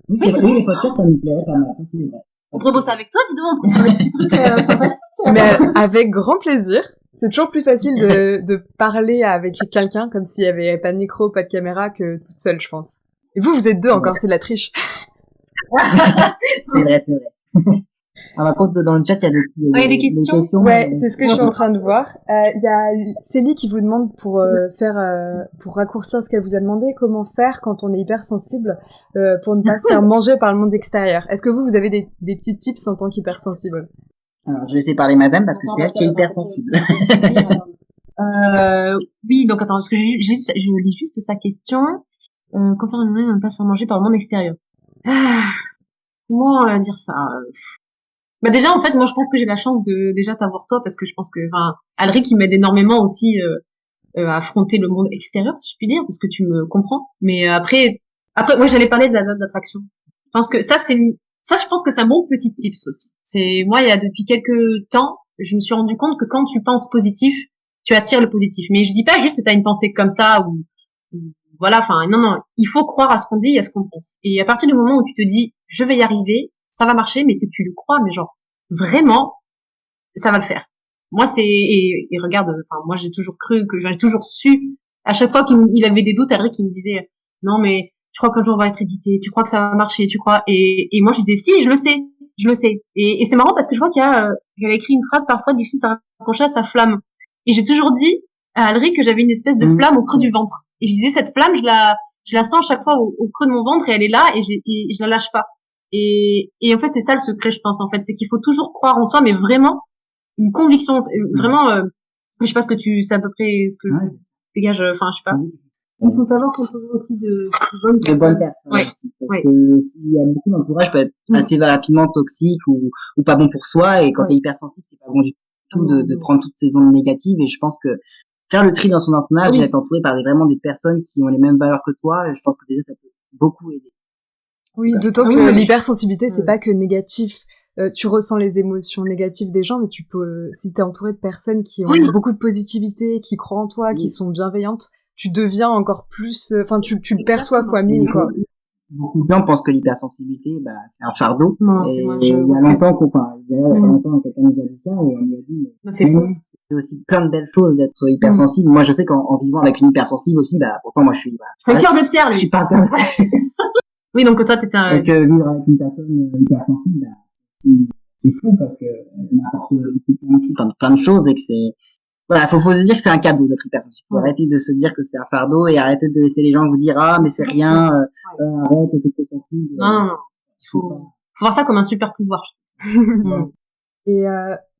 Oui, les podcasts, ça nous plairait pas mal. Ça, c'est vrai. On pourrait bosser avec toi, dis donc, on pourrait faire des petits trucs sympathiques. Mais avec grand plaisir. C'est toujours plus facile de parler avec quelqu'un comme s'il y avait pas de micro, pas de caméra que toute seule, je pense. Et vous êtes deux encore, c'est de la triche. C'est vrai. Par contre, dans le chat, il y a des questions. Ouais, c'est ce que je suis en train de voir. Il y a Célie qui vous demande pour raccourcir ce qu'elle vous a demandé, comment faire quand on est hypersensible pour ne pas se faire manger par le monde extérieur. Est-ce que vous avez des petits tips en tant qu'hypersensible? Alors, je vais laisser parler madame parce que c'est elle qui est hypersensible. Oui, donc attends, parce que je lis juste sa question. Quand faire une ne pas se faire manger par le monde extérieur. Comment dire ça? Bah déjà, en fait, moi, je pense que j'ai la chance de déjà t'avoir toi parce que je pense que, Alric, il m'aide énormément aussi à affronter le monde extérieur, si je puis dire, parce que tu me comprends. Mais après, moi, j'allais parler de la note d'attraction. Je pense que ça, je pense que c'est un bon petit tips aussi. Moi, depuis quelques temps, je me suis rendu compte que quand tu penses positif, tu attires le positif. Mais je dis pas juste que t'as une pensée comme ça ou voilà, non, il faut croire à ce qu'on dit et à ce qu'on pense. Et à partir du moment où tu te dis, je vais y arriver, ça va marcher, mais que tu le crois, mais genre, vraiment, ça va le faire. Moi, et regarde, moi, j'ai toujours su, à chaque fois qu'il avait des doutes, Alric, il me disait, non, mais tu crois qu'un jour on va être édité, tu crois que ça va marcher, tu crois, et moi, je disais, si, je le sais. Et c'est marrant parce que je vois j'avais écrit une phrase parfois difficile à raccrocher à sa flamme. Et j'ai toujours dit à Alric que j'avais une espèce de flamme au creux du ventre. Et je disais, cette flamme, je la sens chaque fois au creux de mon ventre et elle est là et je la lâche pas. Et en fait, c'est ça le secret, je pense, en fait. C'est qu'il faut toujours croire en soi, mais vraiment, une conviction, vraiment, je sais pas c'est à peu près ce que dégage, je sais pas. Il faut savoir s'entourer aussi de bonnes personnes. Aussi, parce que s'il y a beaucoup d'entourage peut être assez rapidement toxique ou pas bon pour soi et quand t'es hypersensible, c'est pas bon du tout de prendre toutes ces ondes négatives et je pense que faire le tri dans son entourage et être entouré par vraiment des personnes qui ont les mêmes valeurs que toi, je pense que déjà ça peut beaucoup aider. Oui, d'autant que l'hypersensibilité, c'est pas que négatif. Tu ressens les émotions négatives des gens, mais si t'es entouré de personnes qui ont beaucoup de positivité, qui croient en toi, qui sont bienveillantes, tu deviens encore plus, tu le perçois fois 1000, quoi. Beaucoup de gens pensent que l'hypersensibilité, c'est un fardeau. Et il y a longtemps quelqu'un nous a dit ça et on lui a dit, mais c'est aussi plein de belles choses d'être hypersensible. Moi, je sais qu'en vivant avec une hypersensible aussi, pourtant moi je suis, c'est un cœur de pierre, lui. Je suis pas un cœur de pierre. Oui, donc toi, t'étais un... Donc, vivre avec une personne hypersensible, c'est fou parce que elle apporte plein de choses et que c'est, voilà, faut se dire que c'est un cadeau d'être hypersensible. Faut arrêter de se dire que c'est un fardeau et arrêter de laisser les gens vous dire, mais c'est rien, arrête, t'es trop sensible. Non. Il faut voir ça comme un super pouvoir. Et,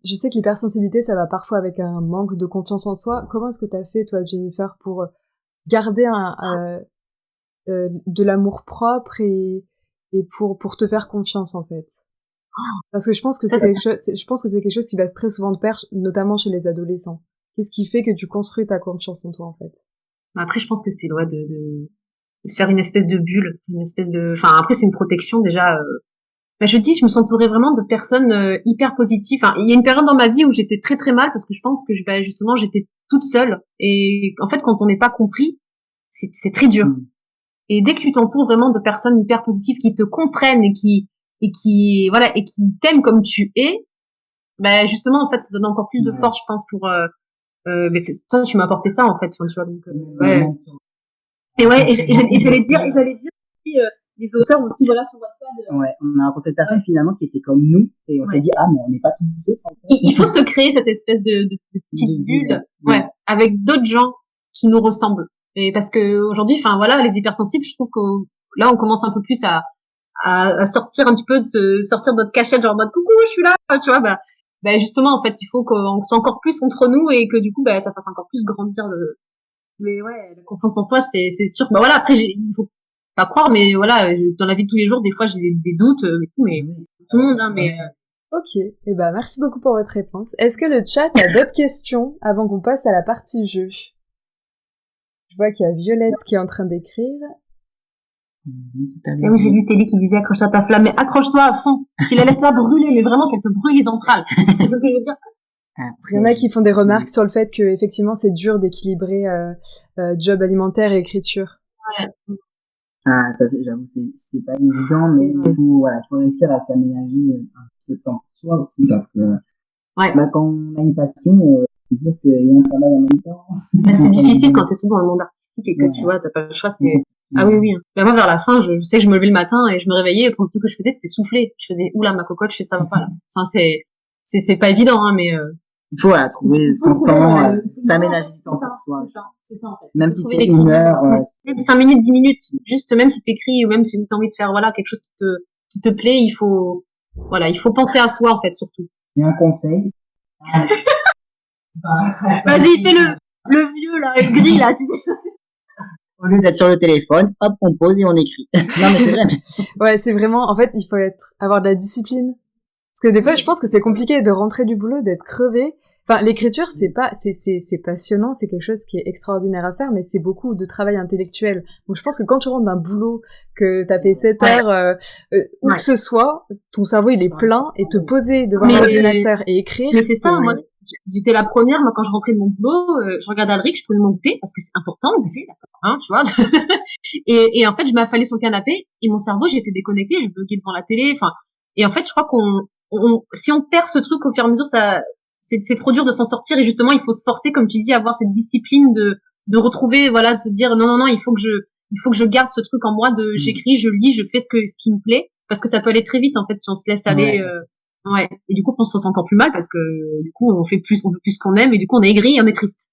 je sais que l'hypersensibilité, ça va parfois avec un manque de confiance en soi. Comment est-ce que t'as fait, toi, Jennifer, pour garder de l'amour propre et pour te faire confiance, en fait? Parce que je pense que c'est quelque chose qui va très souvent de pair, notamment chez les adolescents. Qu'est-ce qui fait que tu construis ta confiance en toi, en fait? Après, je pense que c'est se faire une espèce de bulle, enfin après c'est une protection déjà. Je me suis entourée vraiment de personnes hyper positives. Enfin, il y a une période dans ma vie où j'étais très très mal parce que je pense que justement j'étais toute seule et en fait quand on n'est pas compris, c'est très dur. Et dès que tu t'entoures vraiment de personnes hyper positives qui te comprennent et qui t'aiment comme tu es, justement en fait ça donne encore plus de force je pense pour mais toi tu m'as apporté ça en fait, enfin, tu vois donc ouais. Et j'allais dire aussi, les auteurs aussi voilà sur Wattpad. Ouais, on a rencontré des personnes finalement qui étaient comme nous et on s'est dit mais on n'est pas tous deux. En fait. Il faut se créer cette espèce de petite bulle, avec d'autres gens qui nous ressemblent. Et parce que aujourd'hui, enfin voilà, les hypersensibles, je trouve que là on commence un peu plus à sortir un petit peu sortir de notre cachette, genre en mode coucou, je suis là, tu vois, justement en fait il faut qu'on soit encore plus entre nous et que du coup ça fasse encore plus grandir mais ouais, la confiance en soi c'est sûr. Voilà, après il faut pas croire, mais voilà, dans la vie de tous les jours des fois j'ai des doutes mais tout le monde mais Ok, et merci beaucoup pour votre réponse. Est-ce que le chat a d'autres questions avant qu'on passe à la partie jeu? Je vois qu'il y a Violette qui est en train d'écrire. Et oui, j'ai lu Célie qui disait accroche-toi à ta flamme, mais accroche-toi à fond. Tu la laisses pas brûler, mais vraiment qu'elle te brûle les entrailles. C'est ce que je veux dire. Il y en a qui font des remarques sur le fait que effectivement c'est dur d'équilibrer job alimentaire et écriture. Ouais. Ah, ça, j'avoue, c'est pas évident, mais il faut réussir à s'aménager un peu de temps pour soi aussi, parce que quand on a une passion, c'est sûr qu'il y a un travail en même temps. C'est difficile quand t'es souvent dans le monde artistique et que tu vois, t'as pas le choix, c'est... Ah oui. Moi, vers la fin, je sais que je me levais le matin et je me réveillais, et le premier truc que je faisais, c'était souffler. Je faisais, oula, ma cocotte, je fais ça va pas, là. Enfin, c'est pas évident, hein, mais il faut trouver son temps, s'aménager du temps pour soi. C'est ça, en fait. Même si c'est 1 heure. Même 5 minutes, 10 minutes. Juste, même si t'écris ou même si t'as envie de faire, quelque chose qui te plaît, il faut penser à soi, en fait, surtout. Il y a un conseil. Vas-y, fais le vieux, là, le gris, là, tu sais. Au lieu d'être sur le téléphone, hop, on pose et on écrit. Non, mais c'est vrai. Ouais, c'est vraiment, en fait, il faut avoir de la discipline. Parce que des fois, je pense que c'est compliqué de rentrer du boulot, d'être crevé. Enfin, l'écriture, c'est passionnant, c'est quelque chose qui est extraordinaire à faire, mais c'est beaucoup de travail intellectuel. Donc, je pense que quand tu rentres d'un boulot, que t'as fait 7 heures, où que ce soit, ton cerveau, il est plein, et te poser devant l'ordinateur et écrire. Mais c'est ça, moi, j'étais la première, moi, quand je rentrais de mon boulot, je regardais Alric, je prenais mon goûter, parce que c'est important, le goûter, d'accord, hein, tu vois. et en fait, je m'affalais sur le canapé, et mon cerveau, j'étais déconnectée, je buguais devant la télé, enfin, et en fait, je crois si on perd ce truc au fur et à mesure, c'est trop dur de s'en sortir, et justement, il faut se forcer, comme tu dis, à avoir cette discipline de retrouver, de se dire, non, il faut que je garde ce truc en moi j'écris, je lis, je fais ce qui me plaît, parce que ça peut aller très vite, en fait, si on se laisse aller, et du coup, on se sent encore plus mal parce que du coup, on fait plus ce qu'on aime et du coup, on est aigri et on est triste.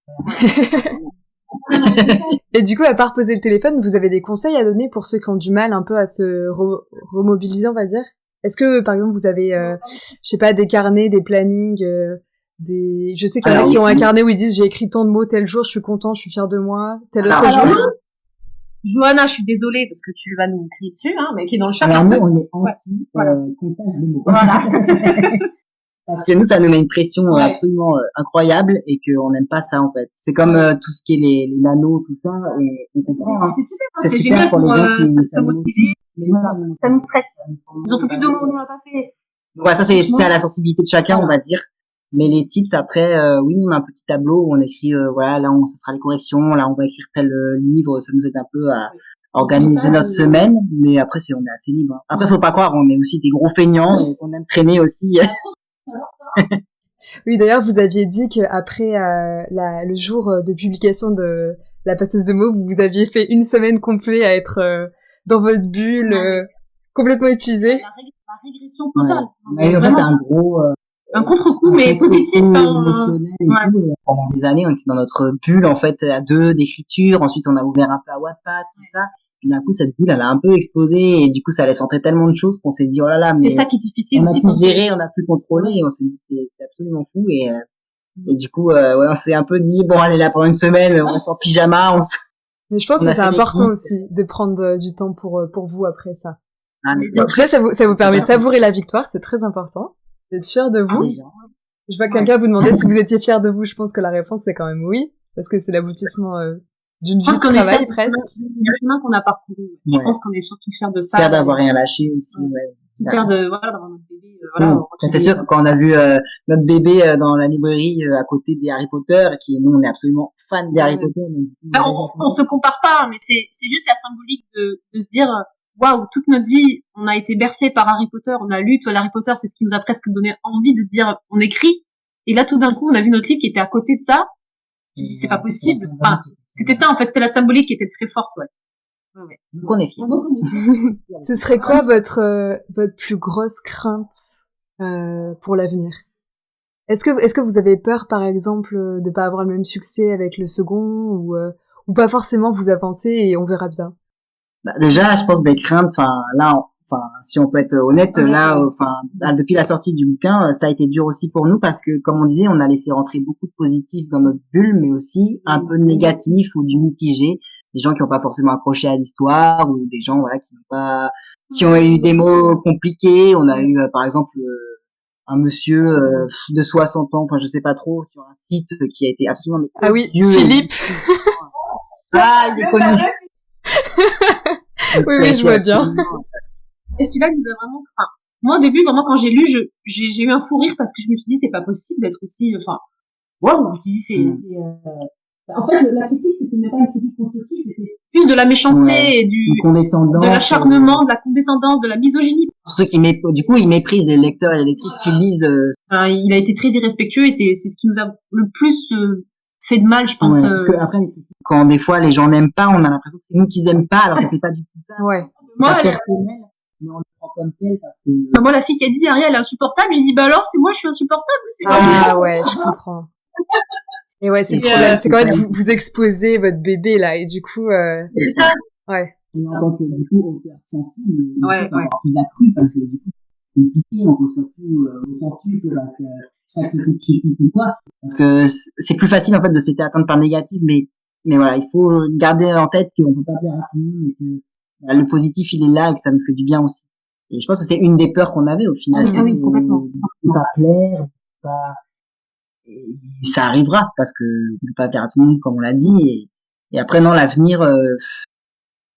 Et du coup, à part poser le téléphone, vous avez des conseils à donner pour ceux qui ont du mal un peu à se remobiliser, on va dire? Est-ce que, par exemple, vous avez, je sais pas, des carnets, des plannings, je sais qu'il y en a qui ont un carnet où ils disent j'ai écrit tant de mots tel jour, je suis content, je suis fier de moi, tel autre jour. Johanna, je suis désolée parce que tu vas nous crier dessus, hein, mais qui est dans le chat. Alors nous, on est anti-comptage de mots. Voilà. Parce que nous, ça nous met une pression absolument incroyable et qu'on n'aime pas ça en fait. C'est comme tout ce qui est les nanos, tout ça, on comprend. Hein. C'est super, c'est super génial pour les gens qui se motiver. Ça nous stresse. Ils ont fait plus de mots, nous on l'a pas fait. Ouais, ça c'est à la sensibilité de chacun, on va dire. Mais les tips après, oui, on a un petit tableau où on écrit, là, ça sera les corrections, là, on va écrire tel livre, ça nous aide un peu à organiser notre semaine, mais après, on est assez libre. Après, faut pas croire, on est aussi des gros feignants, et qu'on aime traîner aussi. Oui, d'ailleurs, vous aviez dit qu'après le jour de publication de la passeuse de mots, vous aviez fait une semaine complète à être dans votre bulle, complètement épuisé. La régression totale. On a eu en fait un gros... un contre-coup, mais positif. Émotionnel et tout. Et pendant des années, on était dans notre bulle, en fait, à deux, d'écriture. Ensuite, on a ouvert un peu à Wattpad, tout ça. Puis d'un coup, cette bulle, elle a un peu explosé. Et du coup, ça laisse entrer tellement de choses qu'on s'est dit, oh là là, mais. C'est ça qui est difficile on aussi. On a pu gérer, on a pu contrôler. Et on s'est dit, c'est absolument fou. Et du coup, on s'est un peu dit, bon, allez là, pendant une semaine, on reste en pyjama. Mais je pense que c'est important aussi de prendre du temps pour vous après ça. Ah, en tout cas, ça vous permet de savourer la victoire. C'est très important. D'être fier de vous. Je vois quelqu'un vous demander si vous étiez fier de vous. Je pense que la réponse c'est quand même oui, parce que c'est l'aboutissement d'une Je pense vie de qu'on est travail fiers presque. du chemin qu'on a parcouru. Je Ouais. pense qu'on est surtout fiers de ça. Fier d'avoir rien lâché aussi, Ouais. ouais. Fiers de, voilà, d'avoir notre bébé, voilà. Après, c'est sûr que quand on a vu notre bébé dans la librairie à côté des Harry Potter, qui nous on est absolument fans des Harry Potter, donc, du coup, Enfin, on se compare pas, mais c'est juste la symbolique de se dire, waouh, toute notre vie, on a été bercé par Harry Potter, on a lu, toi, Harry Potter, c'est ce qui nous a presque donné envie de se dire, on écrit. Et là, tout d'un coup, on a vu notre livre qui était à côté de ça. Je dis, c'est pas possible. Enfin, c'était ça, en fait, c'était la symbolique qui était très forte, ouais. Ouais. Donc on est fiers. Ce serait quoi votre plus grosse crainte pour l'avenir? Est-ce que vous avez peur, par exemple, de pas avoir le même succès avec le second ou pas forcément vous avancez et on verra bien? Bah, déjà, je pense des craintes. Enfin, si on peut être honnête, depuis la sortie du bouquin, ça a été dur aussi pour nous parce que, comme on disait, on a laissé rentrer beaucoup de positifs dans notre bulle, mais aussi un peu de négatif ou du mitigé. Des gens qui n'ont pas forcément accroché à l'histoire ou des gens, voilà, qui ont eu des mots compliqués. On a eu, par exemple, un monsieur de 60 ans, enfin, je sais pas trop, sur un site qui a été absolument. Ah oui, Philippe. Ah, il est connu. Oui, je vois bien. Et celui-là nous a vraiment, enfin, moi au début, vraiment, quand j'ai lu, j'ai eu un fou rire parce que je me suis dit, c'est pas possible d'être aussi, enfin, waouh, je me suis dit, en fait, la critique, c'était même pas une critique constructive, c'était juste de la méchanceté et de l'acharnement, de la condescendance, de la misogynie. Ceux qui du coup, ils méprisent les lecteurs et les lectrices qui lisent. Enfin, il a été très irrespectueux et c'est ce qui nous a le plus fait de mal, je pense. Parce que après, les critiques, quand des fois les gens n'aiment pas, on a l'impression que c'est nous qui aiment pas, alors que c'est pas du tout ça. Ouais. Moi, personnel, mais on le prend comme tel parce que. Enfin, moi, la fille qui a dit Ariel est insupportable, j'ai dit bah alors c'est moi je suis insupportable, c'est pas Ah ouais, je comprends. Et ouais, c'est le problème, c'est quand même vous exposez votre bébé là et du coup c'est ça. Ouais. Et en tant que du coup auteur sensible, c'est encore plus accru parce que du coup c'est compliqué, on reçoit tout au centuple parce que chaque petite critique ou quoi. Parce que c'est plus facile en fait de se laisser atteindre par négatif, mais voilà, il faut garder en tête qu'on peut pas plaire à tout le monde et que le positif il est là et que ça nous fait du bien aussi. Et je pense que c'est une des peurs qu'on avait au final. Ah oui, complètement. Pas plaire, pas. Et ça arrivera parce que on peut pas plaire à tout le monde comme on l'a dit et après non l'avenir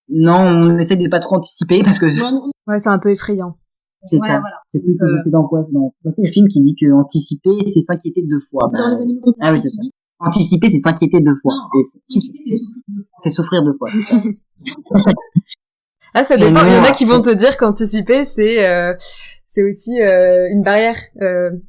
non on essaie de pas trop anticiper parce que ouais c'est un peu effrayant. C'est ça. Voilà. C'est plus c'est dans quoi, c'est dans le film qui dit que anticiper c'est s'inquiéter deux fois. Dans les animaux. Ah oui c'est ça. Anticiper c'est s'inquiéter deux fois. Non, c'est souffrir deux fois. Ah ça dépend. Il y en a qui vont te dire qu'anticiper c'est aussi une barrière.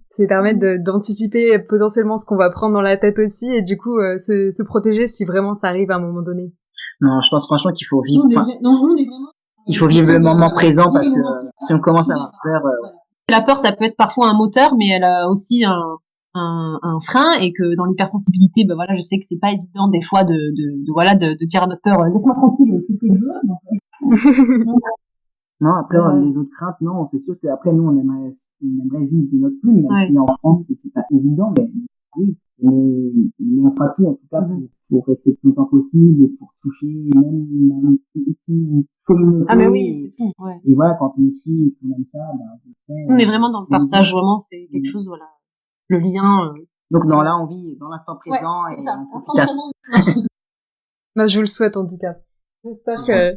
C'est permettre d'anticiper potentiellement ce qu'on va prendre dans la tête aussi et du coup se protéger si vraiment ça arrive à un moment donné. Non, je pense franchement qu'il faut vivre. Nous, on est vraiment. Il faut vivre le moment présent parce que si on commence à avoir peur. La peur, ça peut être parfois un moteur, mais elle a aussi un frein et que dans l'hypersensibilité, ben voilà, je sais que c'est pas évident des fois de dire à notre peur, laisse-moi tranquille, c'est ce que je veux. Non, après, les autres craintes, non, c'est sûr qu'après, nous, on aimerait vivre de notre plume, même si en France, c'est pas évident, mais oui. Mais on fera tout, en tout cas, pour rester le plus longtemps possible, pour toucher même une petite communauté. Ah, mais oui, c'est tout, ouais. Et voilà, quand on écrit et qu'on aime ça, on est vraiment dans le partage, vraiment, c'est quelque chose, voilà. Le lien. Donc, là, on vit dans l'instant présent et Bah, je vous le souhaite, en tout cas. J'espère que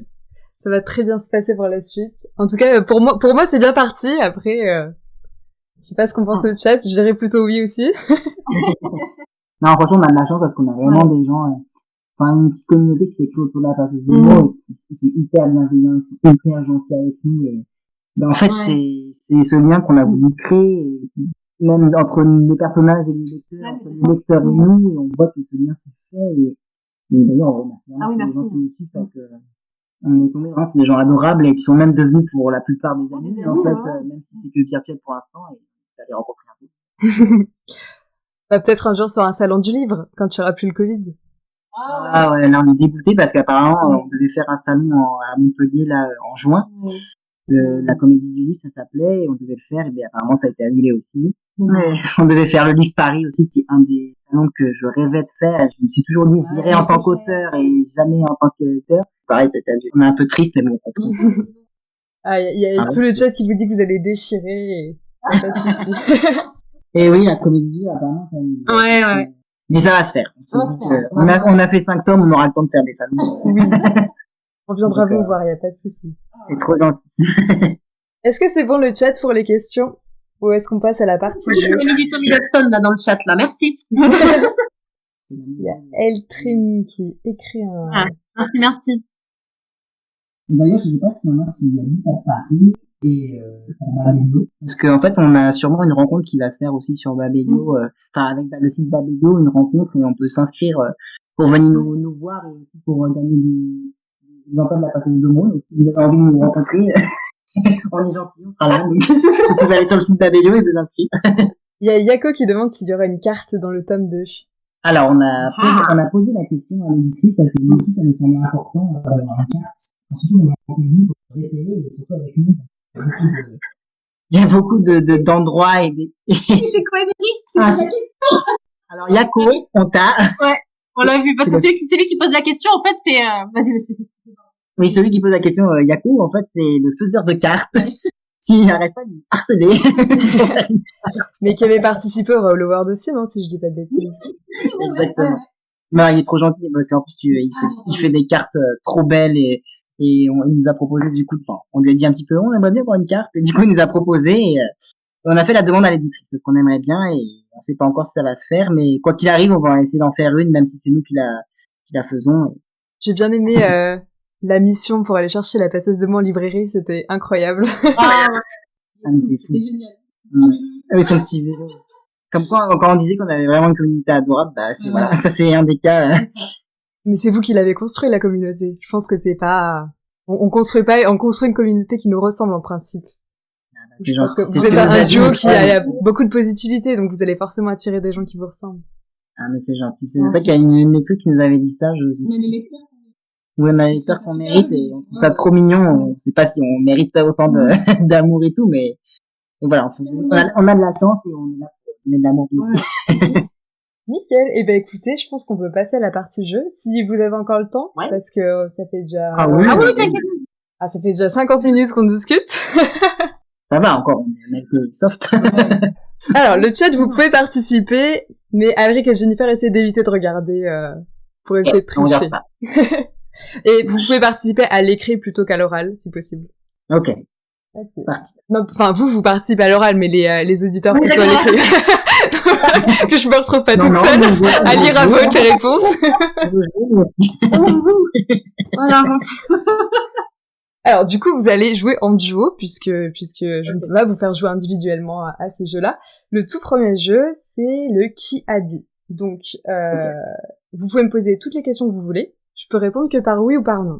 ça va très bien se passer pour la suite. En tout cas, pour moi, c'est bien parti. Après, je sais pas ce qu'on pense au chat. Je dirais plutôt oui aussi. Non, franchement, on a de la chance parce qu'on a vraiment des gens, une petite communauté qui s'est créée autour de la passeuse de mots et ils sont hyper bienveillants, ils sont hyper gentils avec nous et, en fait, c'est ce lien qu'on a voulu créer, et même entre les personnages et les lecteurs, entre les lecteurs et nous, et on voit que ce lien s'est fait et d'ailleurs, on remercie vraiment les gens qui nous suivent parce que on est tombé vraiment sur des gens adorables et qui sont même devenus pour la plupart des amis, en fait, même si c'est que virtuel pour l'instant et on va les rencontrer un peu. Bah, peut-être un jour sur un salon du livre, quand il n'y aura plus le Covid. Ah ouais, là on est dégoûté parce qu'apparemment on devait faire un salon à Montpellier là en juin. La comédie du livre ça s'appelait et on devait le faire et bien apparemment ça a été annulé aussi. On devait faire le livre Paris aussi qui est un des salons que je rêvais de faire et je me suis toujours dit j'irai en tant qu'auteur et jamais en tant qu'auteur. Pareil c'était annulé. On est un peu triste mais bon on comprend. Ah il y a tout le chat qui vous dit que vous allez déchirer et pas de soucis. Et oui, la comédie du apparemment t'as annulé. Ouais. Mais ça va se faire. Ça va se faire. On a fait 5 tomes, on aura le temps de faire des salons. Oui. On viendra Donc, vous voir, y a pas de souci. C'est trop gentil. Est-ce que c'est bon le chat pour les questions? Ou est-ce qu'on passe à la partie J'ai jeu? mis du Tommy Jackson là dans le chat là, merci. Il y a Eltrim qui écrit un... Ah, merci. Et d'ailleurs, je sais pas s'il y en a qui habitent à Paris et à Babelio. Parce qu'en fait, on a sûrement une rencontre qui va se faire aussi sur Babelio, avec le site Babelio, une rencontre, et on peut s'inscrire pour venir nous voir et aussi pour gagner des emplois de la passion de monde. Donc, si vous avez envie de nous rencontrer, on est gentil, on sera là. Donc, vous pouvez aller sur le site Babelio et vous inscrire. Il y a Yako qui demande s'il y aura une carte dans le tome 2. Alors, on a posé la question à l'éditrice parce que nous aussi, ça nous semblait important d'avoir une carte. Surtout dans la fantaisie, pour repérer, et surtout avec nous, parce qu'il y a beaucoup d'endroits et des... C'est quoi Iris? Alors, Yako, on t'a... Ouais, on l'a vu, parce que celui qui pose la question, en fait, c'est... Vas-y. Oui, celui qui pose la question, Yako, en fait, c'est le faiseur de cartes qui n'arrête pas de nous harceler. Mais qui avait participé au Roll Award aussi, non, si je dis pas de bêtises. Exactement. Non, il est trop gentil parce qu'en plus, il fait des cartes trop belles et il nous a proposé du coup, enfin, on lui a dit un petit peu, on aimerait bien avoir une carte et du coup, il nous a proposé et on a fait la demande à l'éditrice parce qu'on aimerait bien et on sait pas encore si ça va se faire, mais quoi qu'il arrive, on va essayer d'en faire une, même si c'est nous qui la faisons. J'ai bien aimé la mission pour aller chercher la passeuse de mots en librairie, c'était incroyable. Ah, mais c'est fou. C'est génial. Oui, son petit vélo. Comme quand on disait qu'on avait vraiment une communauté adorable, bah c'est voilà, ça c'est un des cas. Mais c'est vous qui l'avez construit, la communauté. Je pense que c'est pas... On construit une communauté qui nous ressemble en principe. C'est Je pense gentil. que C'est vous ce êtes que un nous a duo dit. qui a beaucoup de positivité, donc vous allez forcément attirer des gens qui vous ressemblent. Ah, mais c'est gentil. C'est ça qu'il y a une lectrice qui nous avait dit ça, je sais. On a les lecteurs. Oui, on a les lecteurs qu'on mérite et on trouve ça trop mignon. On sait pas si on mérite autant d'amour et tout, mais voilà, on a de la chance et on est là pour donner de l'amour. Nickel. Eh ben écoutez, je pense qu'on peut passer à la partie jeu, si vous avez encore le temps, Ouais. parce que ça fait déjà... Ah oui, t'inquiète. Ah, ça fait déjà 50 minutes qu'on discute. ça va encore, on a été soft. Alors, le chat, vous pouvez participer, mais Alric et Jennifer essaient d'éviter de regarder pour éviter de On tricher. regarde pas. Et vous pouvez participer à l'écrit plutôt qu'à l'oral, si possible. Ok, c'est parti. Non, enfin, vous participez à l'oral, mais les auditeurs plutôt à l'écrit. Que je me retrouve pas toute seule à lire à voix haute les réponses. Voilà. Alors, du coup, vous allez jouer en duo, puisque je ne peux pas vous faire jouer individuellement à ce jeu-là. Le tout premier jeu, c'est le qui a dit. Donc, vous pouvez me poser toutes les questions que vous voulez. Je peux répondre que par oui ou par non.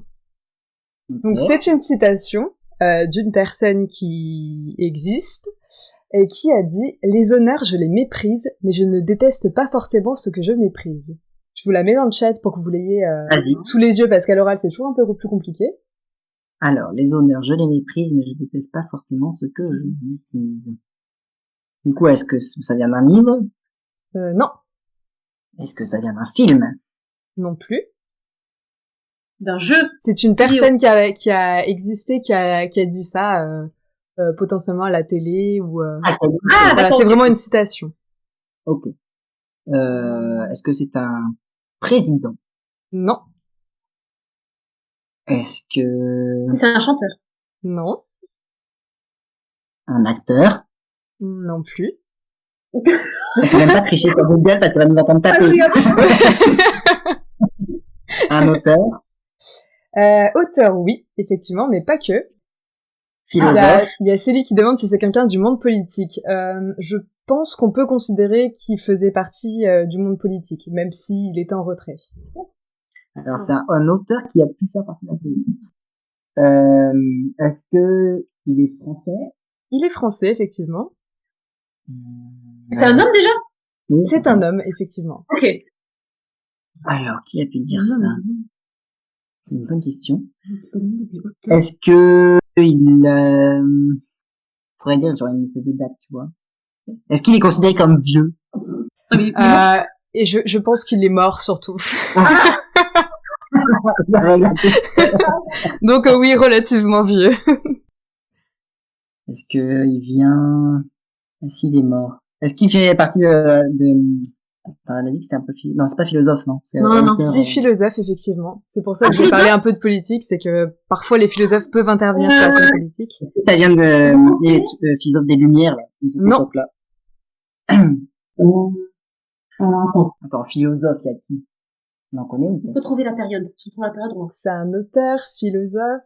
Donc, c'est une citation d'une personne qui existe et qui a dit « Les honneurs, je les méprise, mais je ne déteste pas forcément ce que je méprise. » Je vous la mets dans le chat pour que vous l'ayez sous les yeux, parce qu'à l'oral, c'est toujours un peu plus compliqué. Alors, les honneurs, je les méprise, mais je déteste pas forcément ce que je méprise. Du coup, est-ce que ça vient d'un livre? Non. Est-ce que ça vient d'un film? Non plus. D'un jeu. C'est une personne qui a existé, qui a dit ça, potentiellement à la télé ou. Voilà, c'est vraiment une citation. Ok. Est-ce que c'est un président? Non. Est-ce que C'est un chanteur. Non. un acteur? Non plus. On peut même pas tricher sur Google parce qu'on va nous entendre taper. Un auteur? Auteur, oui, effectivement, mais pas que. Philosophe? Il y a Célie qui demande si c'est quelqu'un du monde politique. Je pense qu'on peut considérer qu'il faisait partie du monde politique, même s'il était en retrait. Alors, c'est un auteur qui a pu faire partie de la politique. Est-ce que il est français? Il est français, effectivement. C'est un homme déjà? Oui, C'est un homme, effectivement. Ok. Alors, qui a pu dire ça? C'est une bonne question. Est-ce que il faudrait dire genre une espèce de date, tu vois? Est-ce qu'il est considéré comme vieux? Et je pense qu'il est mort, surtout. Donc oui, relativement vieux. Est-ce que il vient... S'il est mort. Est-ce qu'il fait partie de Attends, elle a dit que c'était un peu non, c'est pas philosophe, non. C'est Non, auteur, Si, philosophe, effectivement. C'est pour ça que j'ai philosophe parlé un peu de politique, c'est que parfois les philosophes peuvent intervenir sur la scène politique. Ça vient de philosophe des Lumières, là, de cette Non. époque-là. Attends, philosophe, il y a qui? On en connaît ou Il pas? faut trouver la période. Il faut trouver la période. C'est un auteur, philosophe,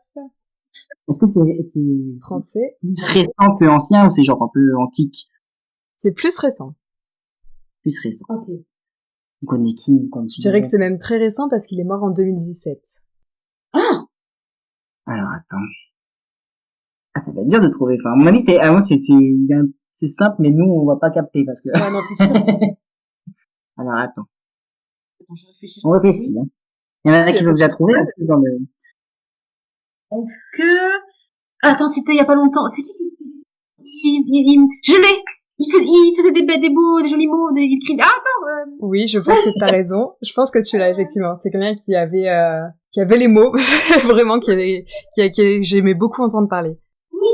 Est-ce que c'est français. plus récent que ancien ou c'est genre un peu antique? C'est plus récent. Plus récent. Ok. On connaît qui comme Je dirais que c'est même très récent parce qu'il est mort en 2017. Ah! Alors, attends. Ah, ça va être dur de trouver. Enfin, à mon avis, c'est simple, mais nous, on va pas capter parce que... Ouais, non, c'est sûr. Alors, attends. Attends, je réfléchis. On réfléchit, hein. Il y en a qui ont déjà trouvé, en plus, dans le... Est-ce que... Attends, c'était il y a pas longtemps. C'est qui je l'ai! Il faisait des jolis mots, il écrivait... Ah, attends! Oui, je pense que t'as raison. Je pense que tu l'as, effectivement. C'est quelqu'un qui avait les mots, vraiment, j'aimais beaucoup entendre parler. Oui,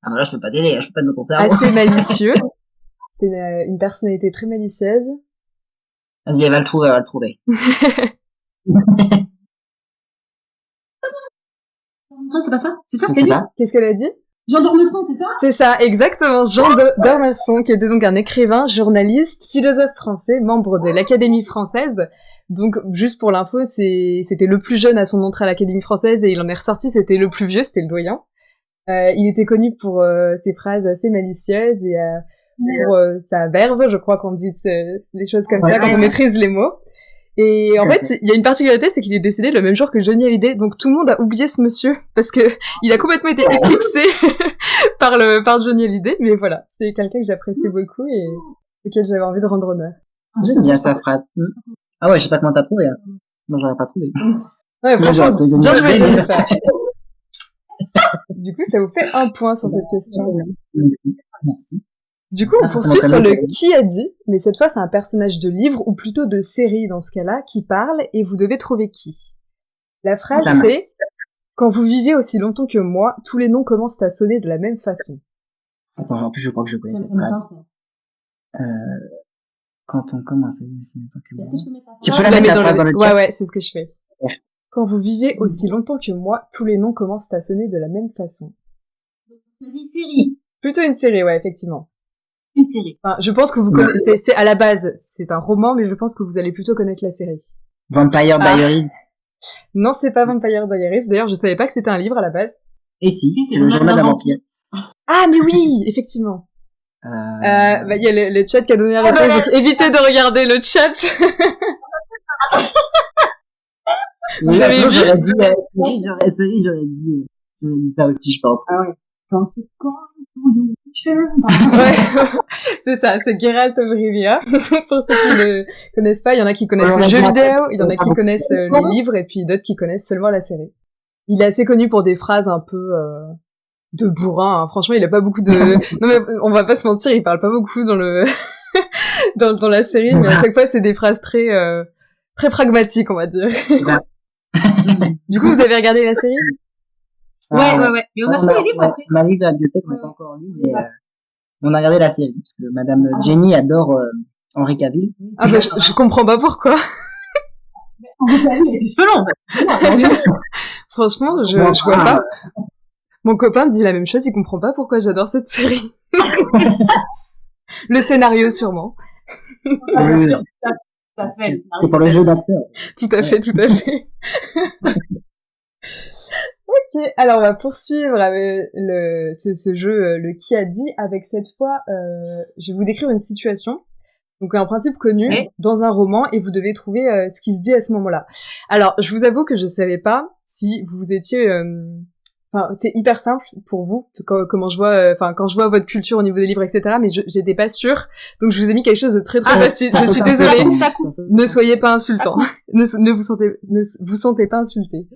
Ah, bah là, je peux pas t'aider, je peux pas te ton cerveau. Assez malicieux. C'est une personnalité très malicieuse. Vas-y, elle va le trouver. Non, c'est pas ça? C'est ça, Je c'est sais lui? pas. Qu'est-ce qu'elle a dit? Jean d'Ormesson, c'est ça? C'est ça, exactement. Jean d'Ormesson, qui était donc un écrivain, journaliste, philosophe français, membre de l'Académie française. Donc, juste pour l'info, c'était le plus jeune à son entrée à l'Académie française et il en est ressorti, c'était le plus vieux, c'était le doyen. Il était connu pour ses phrases assez malicieuses et pour sa verve, je crois qu'on dit des choses comme ça quand on maîtrise les mots. Et en fait, il y a une particularité, c'est qu'il est décédé le même jour que Johnny Hallyday, donc tout le monde a oublié ce monsieur parce que il a complètement été éclipsé par Johnny Hallyday. Mais voilà, c'est quelqu'un que j'apprécie beaucoup et auquel j'avais envie de rendre honneur. J'aime bien sa phrase. Ah ouais, je sais pas comment t'as trouvé. Hein. Non, j'aurais pas trouvé. Ouais, franchement, bien joué, Jennifer. Jennifer. Du coup, ça vous fait un point sur cette question. Merci. Du coup, on poursuit sur le qui a dit, mais cette fois, c'est un personnage de livre, ou plutôt de série dans ce cas-là, qui parle, et vous devez trouver qui. La phrase, c'est « Quand vous vivez aussi longtemps que moi, tous les noms commencent à sonner de la même façon. » Attends, en plus, je crois que je connais cette phrase. Quand on commence à vivre aussi longtemps que moi... Tu peux la mettre dans le chat? Ouais, c'est ce que je fais. Ouais. Quand vous vivez aussi longtemps que moi, tous les noms commencent à sonner de la même façon. Tu as dit série. Plutôt une série, ouais, effectivement. Une série. Enfin, je pense que vous connaissez, c'est à la base, c'est un roman, mais je pense que vous allez plutôt connaître la série. Vampire Diaries. Non, c'est pas Vampire Diaries. D'ailleurs, je savais pas que c'était un livre à la base. Et si, c'est le journal d'un vampire. Ah, mais oui, effectivement. Il y a le chat qui a donné la réponse, donc évitez de regarder le chat. Vous avez vu? J'aurais dit ça aussi, je pense. Ah ouais. Attends, c'est quand? Ouais, c'est ça, c'est Geralt of Rivia. Pour ceux qui ne connaissent pas, il y en a qui connaissent le jeu vidéo, il y en a qui connaissent le livre, et puis d'autres qui connaissent seulement la série. Il est assez connu pour des phrases un peu de bourrin. Hein. Franchement, il a pas beaucoup de... Non mais on va pas se mentir, il parle pas beaucoup dans le dans la série, mais à chaque fois c'est des phrases très très pragmatiques, on va dire. Du coup, vous avez regardé la série? Ouais. Mais on a fait les livres après. On a lu de la bibliothèque, on n'a pas encore lu, mais on a regardé la série, parce que Madame Jenny adore Henry Cavill. Ah bah, je comprends pas pourquoi. Franchement, je vois pas. Mon copain dit la même chose, il comprend pas pourquoi j'adore cette série. Le scénario, sûrement. C'est pour le jeu d'acteur. Tout à fait. Ok, alors on va poursuivre avec ce jeu, le qui a dit, avec cette fois, je vais vous décrire une situation, donc un principe connu dans un roman, et vous devez trouver ce qui se dit à ce moment-là. Alors, je vous avoue que je savais pas si vous étiez... Enfin, c'est hyper simple pour vous, comment je vois, quand je vois votre culture au niveau des livres, etc., mais j'étais pas sûre, donc je vous ai mis quelque chose de très facile. Je suis désolée, ne soyez pas insultant, ne vous sentez pas insulté.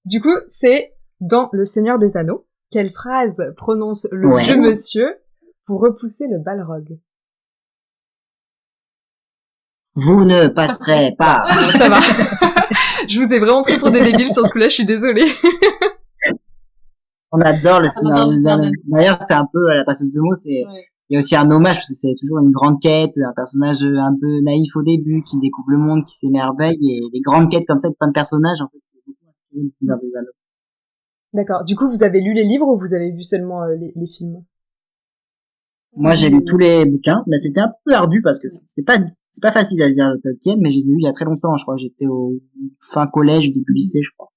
Du coup, c'est dans Le Seigneur des Anneaux. Quelle phrase prononce le vieux monsieur pour repousser le balrog? Vous ne passerez pas. Ça va. Je vous ai vraiment pris pour des débiles sur ce coup-là, je suis désolée. On adore Le Seigneur des Anneaux. D'ailleurs, c'est un peu la passeuse de mots, c'est il y a aussi un hommage parce que c'est toujours une grande quête, un personnage un peu naïf au début qui découvre le monde, qui s'émerveille et les grandes quêtes comme ça de plein de personnages en fait c'est beaucoup inspiré du Seigneur des Anneaux. D'accord. Du coup, vous avez lu les livres ou vous avez vu seulement les films? Moi j'ai lu tous les bouquins, mais c'était un peu ardu parce que c'est pas facile à lire le Tolkien, mais je les ai lus il y a très longtemps, je crois que j'étais au fin collège, début lycée je crois.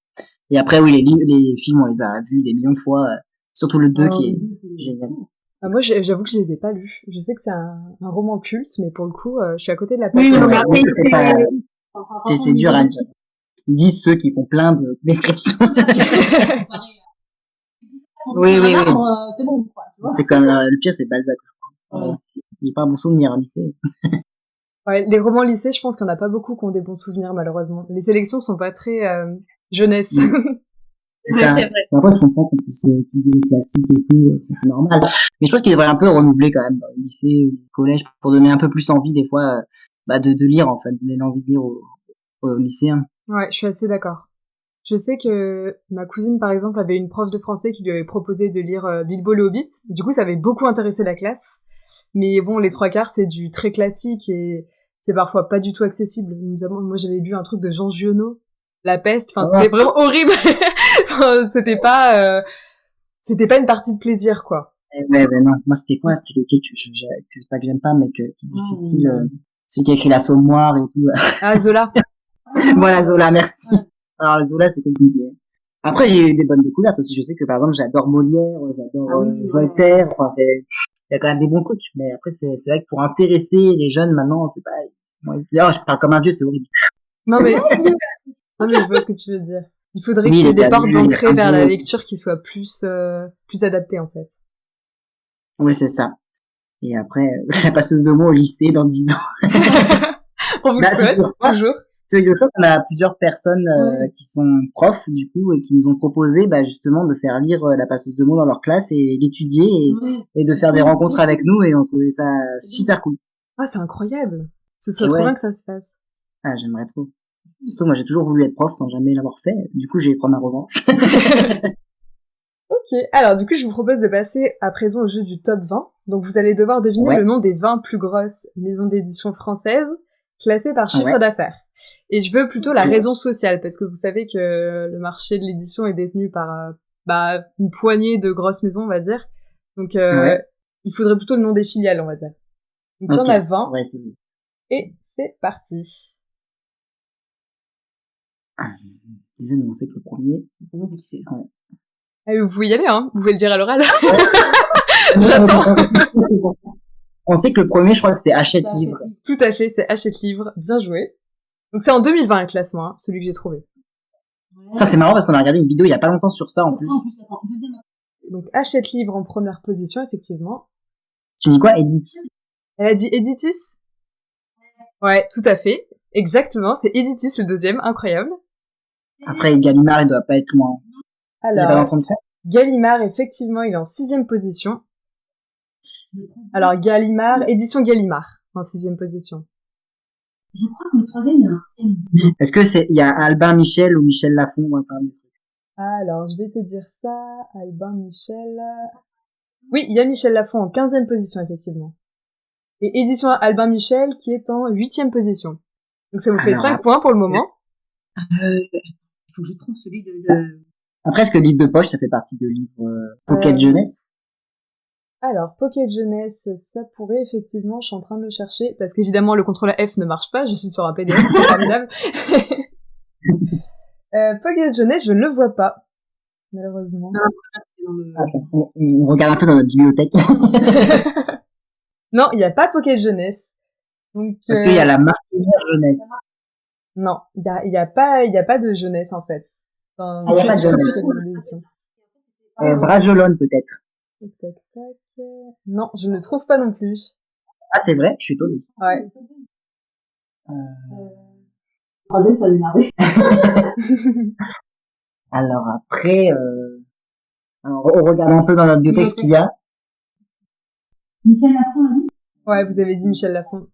Et après oui les films on les a vus des millions de fois, surtout le 2 qui est génial. Ah, moi, j'avoue que je les ai pas lus. Je sais que c'est un roman culte, mais pour le coup, je suis à côté de la plaque. Oui, mais Ouais, après, c'est dur à lire. Disent ceux qui font plein de descriptions. Oui. C'est bon, quoi, tu vois. C'est comme le pire, c'est Balzac, je crois. Il pas un bon souvenir au lycée. Ouais, les romans lycée, je pense qu'il y en a pas beaucoup qui ont des bons souvenirs, malheureusement. Les sélections sont pas très jeunesse. Ouais, c'est vrai. Après, je comprends qu'on puisse étudier les classiques et tout, ça c'est normal. Mais je pense qu'il devrait un peu renouveler quand même dans le lycée ou le collège pour donner un peu plus envie des fois de lire en fait, donner l'envie de lire aux lycéens. Ouais, je suis assez d'accord. Je sais que ma cousine, par exemple, avait une prof de français qui lui avait proposé de lire Bilbo le Hobbit. Du coup, ça avait beaucoup intéressé la classe. Mais bon, les trois quarts, c'est du très classique et c'est parfois pas du tout accessible. Moi, j'avais lu un truc de Jean Giono, La Peste. Enfin, c'était vraiment horrible. Enfin, c'était pas une partie de plaisir, quoi. Ouais, non. Moi, c'était quoi? C'était lequel que c'est pas que j'aime pas, mais qui est difficile. Celui qui a écrit l'Assommoir et tout. Ah, Zola. Voilà, Zola, merci. Alors, Zola, c'est compliqué. Après, j'ai eu des bonnes découvertes aussi. Je sais que, par exemple, j'adore Molière, j'adore Voltaire. Enfin, il y a quand même des bons trucs. Mais après, c'est vrai que pour intéresser les jeunes, maintenant, c'est pas, bon, je parle comme un vieux, c'est horrible. Non, mais je vois ce que tu veux dire. Il faudrait qu'il y ait des portes d'entrée vers la lecture qui soient plus adaptées, en fait. Oui, c'est ça. Et après, la passeuse de mots au lycée dans 10 ans. On vous le souhaite, toujours. Je crois qu'on a plusieurs personnes qui sont profs du coup et qui nous ont proposé justement de faire lire la passeuse de mots dans leur classe et l'étudier et de faire des rencontres avec nous et on trouvait ça super cool. Ah, c'est incroyable. Ce serait trop bien que ça se fasse. Ah, j'aimerais trop. Surtout moi j'ai toujours voulu être prof sans jamais l'avoir fait. Du coup, j'ai pris ma revanche. Ok, alors du coup je vous propose de passer à présent au jeu du top 20. Donc vous allez devoir deviner le nom des 20 plus grosses maisons d'édition françaises classées par chiffre d'affaires. Et je veux plutôt la raison sociale, parce que vous savez que le marché de l'édition est détenu par une poignée de grosses maisons, on va dire. Donc il faudrait plutôt le nom des filiales, on va dire. Donc il y en a 20. Ouais, c'est bon. Et c'est parti. Déjà, on sait que le premier, comment c'est qui c'est vous pouvez y aller, hein. Vous pouvez le dire à l'oral. J'attends. On sait que le premier, je crois que c'est Hachette Livre. Tout à fait, c'est Hachette Livre. Bien joué. Donc c'est en 2020 le classement, hein, celui que j'ai trouvé. Ça c'est marrant parce qu'on a regardé une vidéo il y a pas longtemps sur ça en plus. Donc Hachette Livre en première position, effectivement. Tu dis quoi, Editis? Elle a dit Editis? Ouais, tout à fait. Exactement, c'est Editis le deuxième, incroyable. Après Gallimard, il doit pas être loin. Alors, Gallimard, effectivement, il est en 6e position. Alors Gallimard, édition Gallimard, en 6e position. Je crois que le troisième, il y a un M. Est-ce que il y a Albin Michel ou Michel Lafon ou un des trucs? Alors, je vais te dire ça, Albin Michel. Oui, il y a Michel Lafon en 15e position, effectivement. Et édition Albin Michel qui est en 8e position. Donc ça vous fait 5 points pour le moment. Il faut que je trouve celui de... Après, est-ce que livre de poche, ça fait partie de livre Pocket Jeunesse? Alors, Pocket Jeunesse, ça pourrait effectivement, je suis en train de le chercher, parce qu'évidemment le contrôle F ne marche pas, je suis sur un PDF, c'est formidable. Pocket Jeunesse, je ne le vois pas, malheureusement. On regarde un peu dans notre bibliothèque. Non, il n'y a pas Pocket Jeunesse. Donc, parce qu'il y a la Martinière Jeunesse. Non, il y a pas de jeunesse en fait. Enfin, il n'y a pas de jeunesse. Brajolone peut-être. Tac, tac. Non, je ne le trouve pas non plus. Ah, c'est vrai, je suis étonné. Ouais. Troisième, ça m'énerve. Alors après, on regarde un peu dans notre bibliothèque ce qu'il y a. Michel Lafon, on a dit? Ouais, vous avez dit Michel Lafon.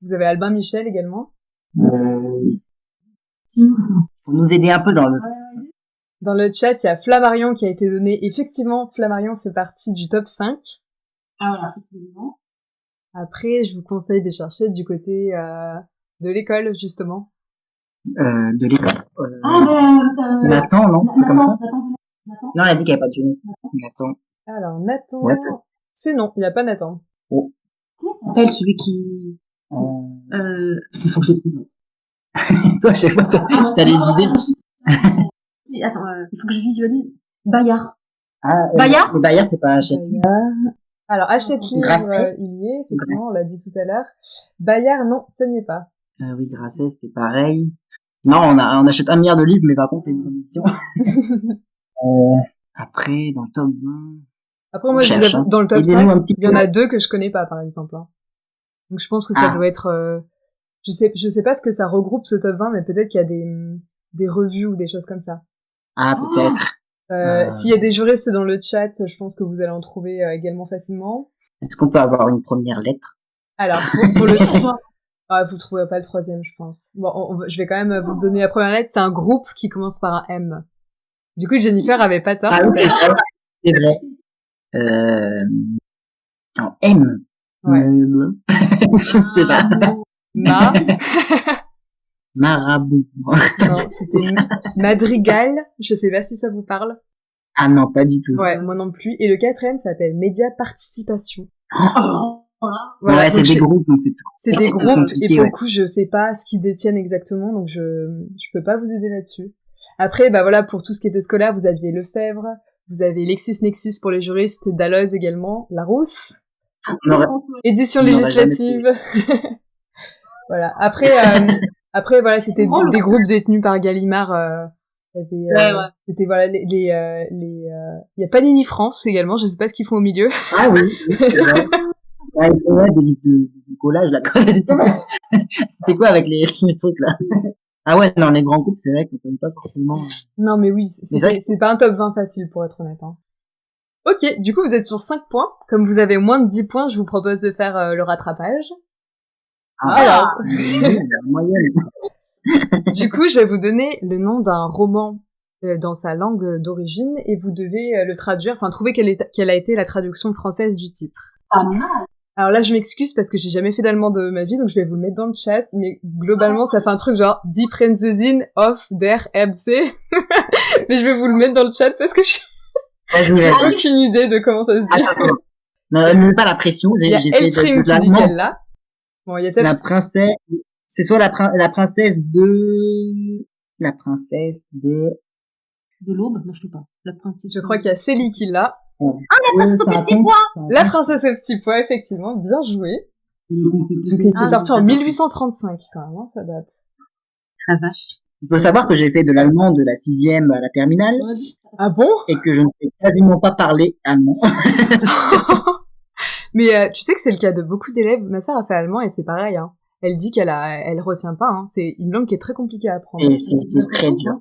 Vous avez Albin Michel également. Pour nous aider un peu dans le... Dans le chat, il y a Flammarion qui a été donné. Effectivement, Flammarion fait partie du top 5. Ah voilà, c'est évident. Après, je vous conseille de chercher du côté de l'école, justement. De l'école. Nathan, non? C'est comme ça? Nathan. Non, elle a dit qu'il n'y avait pas de jeunesse. Nathan. Alors, Nathan... Ouais. C'est non, il n'y a pas Nathan. Oh. Comment s'appelle celui qui... Il faut que je trouve. Toi, je sais pas, t'as des idées. Attends, il faut que je visualise. Bayard. Bayard? Mais Bayard, c'est pas Hachette. Alors, Hachette Livre, Grasset. il y est, effectivement, on l'a dit tout à l'heure. Bayard, non, ça n'y est pas. Oui, Grasset, c'était pareil. Non, on achète 1 milliard de livres, mais par contre, les éditions. Après, dans le top 20. Après, moi, je vous avoue, dans le top 5, il y en a 2 que je connais pas, par exemple. Hein. Donc, je pense que ça doit être, je sais pas ce que ça regroupe, ce top 20, mais peut-être qu'il y a des revues ou des choses comme ça. Ah, peut-être. S'il y a des juristes dans le chat, je pense que vous allez en trouver également facilement. Est-ce qu'on peut avoir une première lettre? Alors, pour le vous trouverez pas le troisième, je pense. Bon, je vais quand même vous donner la première lettre. C'est un groupe qui commence par un M. Du coup, Jennifer avait pas tort. Ah oui, c'est vrai. En M. Ouais. Je sais pas. Marabout. Non, c'était Madrigal. Je sais pas si ça vous parle. Ah non, pas du tout. Ouais, moi non plus. Et le 4e s'appelle Média Participation. Voilà, c'est des groupes, donc c'est des groupes, et pour le coup, je sais pas ce qu'ils détiennent exactement, donc je peux pas vous aider là-dessus. Après, bah voilà, pour tout ce qui était scolaire, vous aviez Lefebvre, vous avez LexisNexis pour les juristes, Dalloz également, Larousse, édition législative. Voilà. Après, voilà, c'était des groupes détenus par Gallimard. C'était voilà il y a Panini France également, je sais pas ce qu'ils font au milieu. Ah oui, c'est vrai. Ouais, des livres de collage là. C'était quoi avec les trucs là? Ah ouais, non, les grands groupes, c'est vrai qu'on connaît pas forcément. Non, mais oui, c'est pas un top 20 facile pour être honnête. Hein. Ok, du coup, vous êtes sur 5 points. Comme vous avez moins de 10 points, je vous propose de faire le rattrapage. Alors, moyenne. Du coup, je vais vous donner le nom d'un roman dans sa langue d'origine et vous devez le traduire, enfin trouver quelle a été la traduction française du titre. Alors là, je m'excuse parce que j'ai jamais fait d'allemand de ma vie, donc je vais vous le mettre dans le chat, mais globalement, ça fait un truc genre Die Prinzessin of der Erbsee. Mais je vais vous le mettre dans le chat parce que j'ai aucune idée de comment ça se dit. Attends. Non, ne mets pas la pression. Il y a Eltrim qui dit qu'elle l'a. Bon, il y a peut-être... La princesse... C'est soit la princesse de... La princesse de... De l'aube? Non, je sais pas. La princesse... Je crois qu'il y a Célie qui l'a. Ah, la princesse au petit pois! La princesse au petit pois, effectivement. Bien joué. C'est sorti en 1835, quand même, hein, ça date. La vache. Il faut savoir que j'ai fait de l'allemand de la 6e à la terminale. Ah bon? Et que je ne sais quasiment pas parler allemand. Mais tu sais que c'est le cas de beaucoup d'élèves. Ma sœur a fait allemand et c'est pareil, hein. Elle dit elle retient pas, hein. C'est une langue qui est très compliquée à apprendre. Et c'est très dur.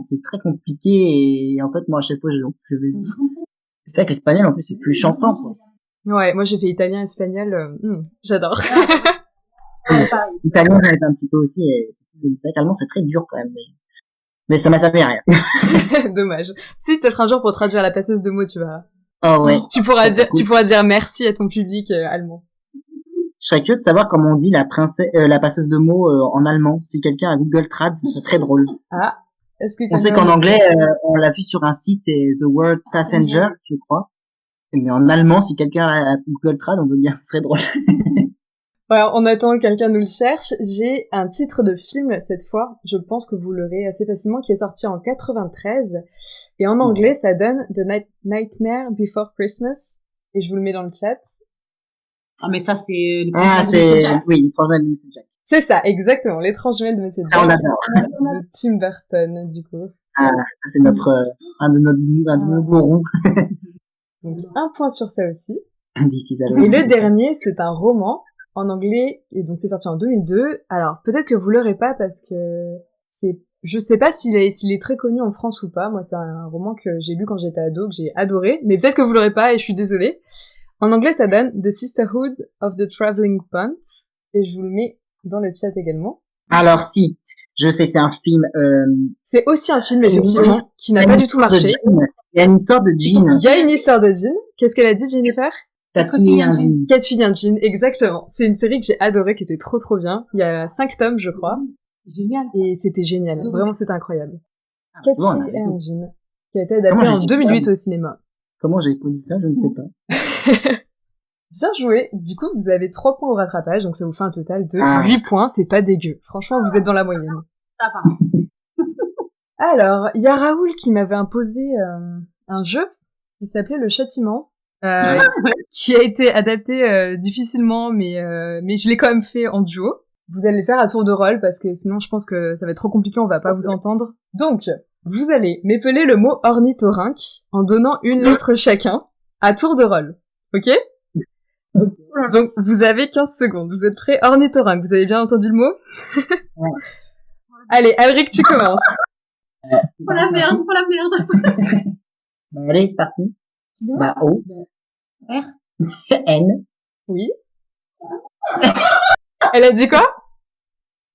C'est très compliqué et en fait, moi, à chaque fois, je vais... C'est vrai que l'espagnol, en plus, c'est plus chantant, quoi. Ouais, moi, j'ai fait italien, espagnol, j'adore. Italien, j'en ai fait un petit peu aussi et c'est vrai qu'allemand, c'est très dur, quand même, mais ça m'a servi à rien. Dommage. Si, peut-être un jour, pour traduire la passeuse de mots, tu vas... Oh ouais. Tu pourras dire merci à ton public allemand. Je serais curieux de savoir comment on dit la passeuse de mots en allemand. Si quelqu'un a Google Trad, ce serait très drôle. Ah, est-ce que on sait qu'en anglais, on l'a vu sur un site, c'est The Word Passenger, je crois. Mais en allemand, si quelqu'un a Google Trad, on veut bien, ce serait drôle. Voilà, on attend que quelqu'un nous le cherche. J'ai un titre de film cette fois, je pense que vous l'aurez assez facilement, qui est sorti en 93. Et en anglais, ça donne The Nightmare Before Christmas. Et je vous le mets dans le chat. Ah, mais ça, c'est... Oui, L'étrange Noël de Monsieur Jack. C'est ça, exactement, L'étrange Noël de Monsieur Jack. De Tim Burton, du coup. Ah, c'est un de nos gourous. Donc, 1 point sur ça aussi. Et le dernier, c'est un roman en anglais, et donc c'est sorti en 2002. Alors, peut-être que vous l'aurez pas parce que je sais pas s'il est très connu en France ou pas. Moi, c'est un roman que j'ai lu quand j'étais ado, que j'ai adoré, mais peut-être que vous l'aurez pas et je suis désolée. En anglais, ça donne The Sisterhood of the Traveling Pants, et je vous le mets dans le chat également. Alors si, je sais, c'est un film... C'est aussi un film, effectivement, qui n'a pas du tout marché. Il y a une histoire de Jean. Il y a une histoire de Jean. Qu'est-ce qu'elle a dit, Jennifer? Quatre filles et un jean. 4 filles et un jean, exactement. C'est une série que j'ai adorée, qui était trop trop bien. Il y a 5 tomes, je crois. Génial. Et c'était génial. Vraiment, c'était incroyable. 4 Bon, on a filles et vu un tout. jean, qui a été Comment adapté j'ai en su 2008 ça au cinéma. Comment j'ai connu ça, je ne sais pas. Bien joué. Du coup, vous avez 3 points au rattrapage, donc ça vous fait un total de Ah. 8 points. C'est pas dégueu. Franchement, vous êtes dans la moyenne. Ça va. Alors, il y a Raoul qui m'avait imposé un jeu qui s'appelait Le Châtiment, qui a été adapté difficilement, mais je l'ai quand même fait en duo. Vous allez le faire à tour de rôle, parce que sinon je pense que ça va être trop compliqué, on va pas vous entendre. Donc, vous allez m'épeler le mot ornithorynque en donnant une lettre chacun, à tour de rôle. Ok? Donc, vous avez 15 secondes. Vous êtes prêts? Ornithorynque, vous avez bien entendu le mot? Ouais. Allez, Alric, tu commences. Oh la merde, oh la merde. Bah, allez, c'est parti. Bah, O. R. N. Oui. Elle a dit quoi?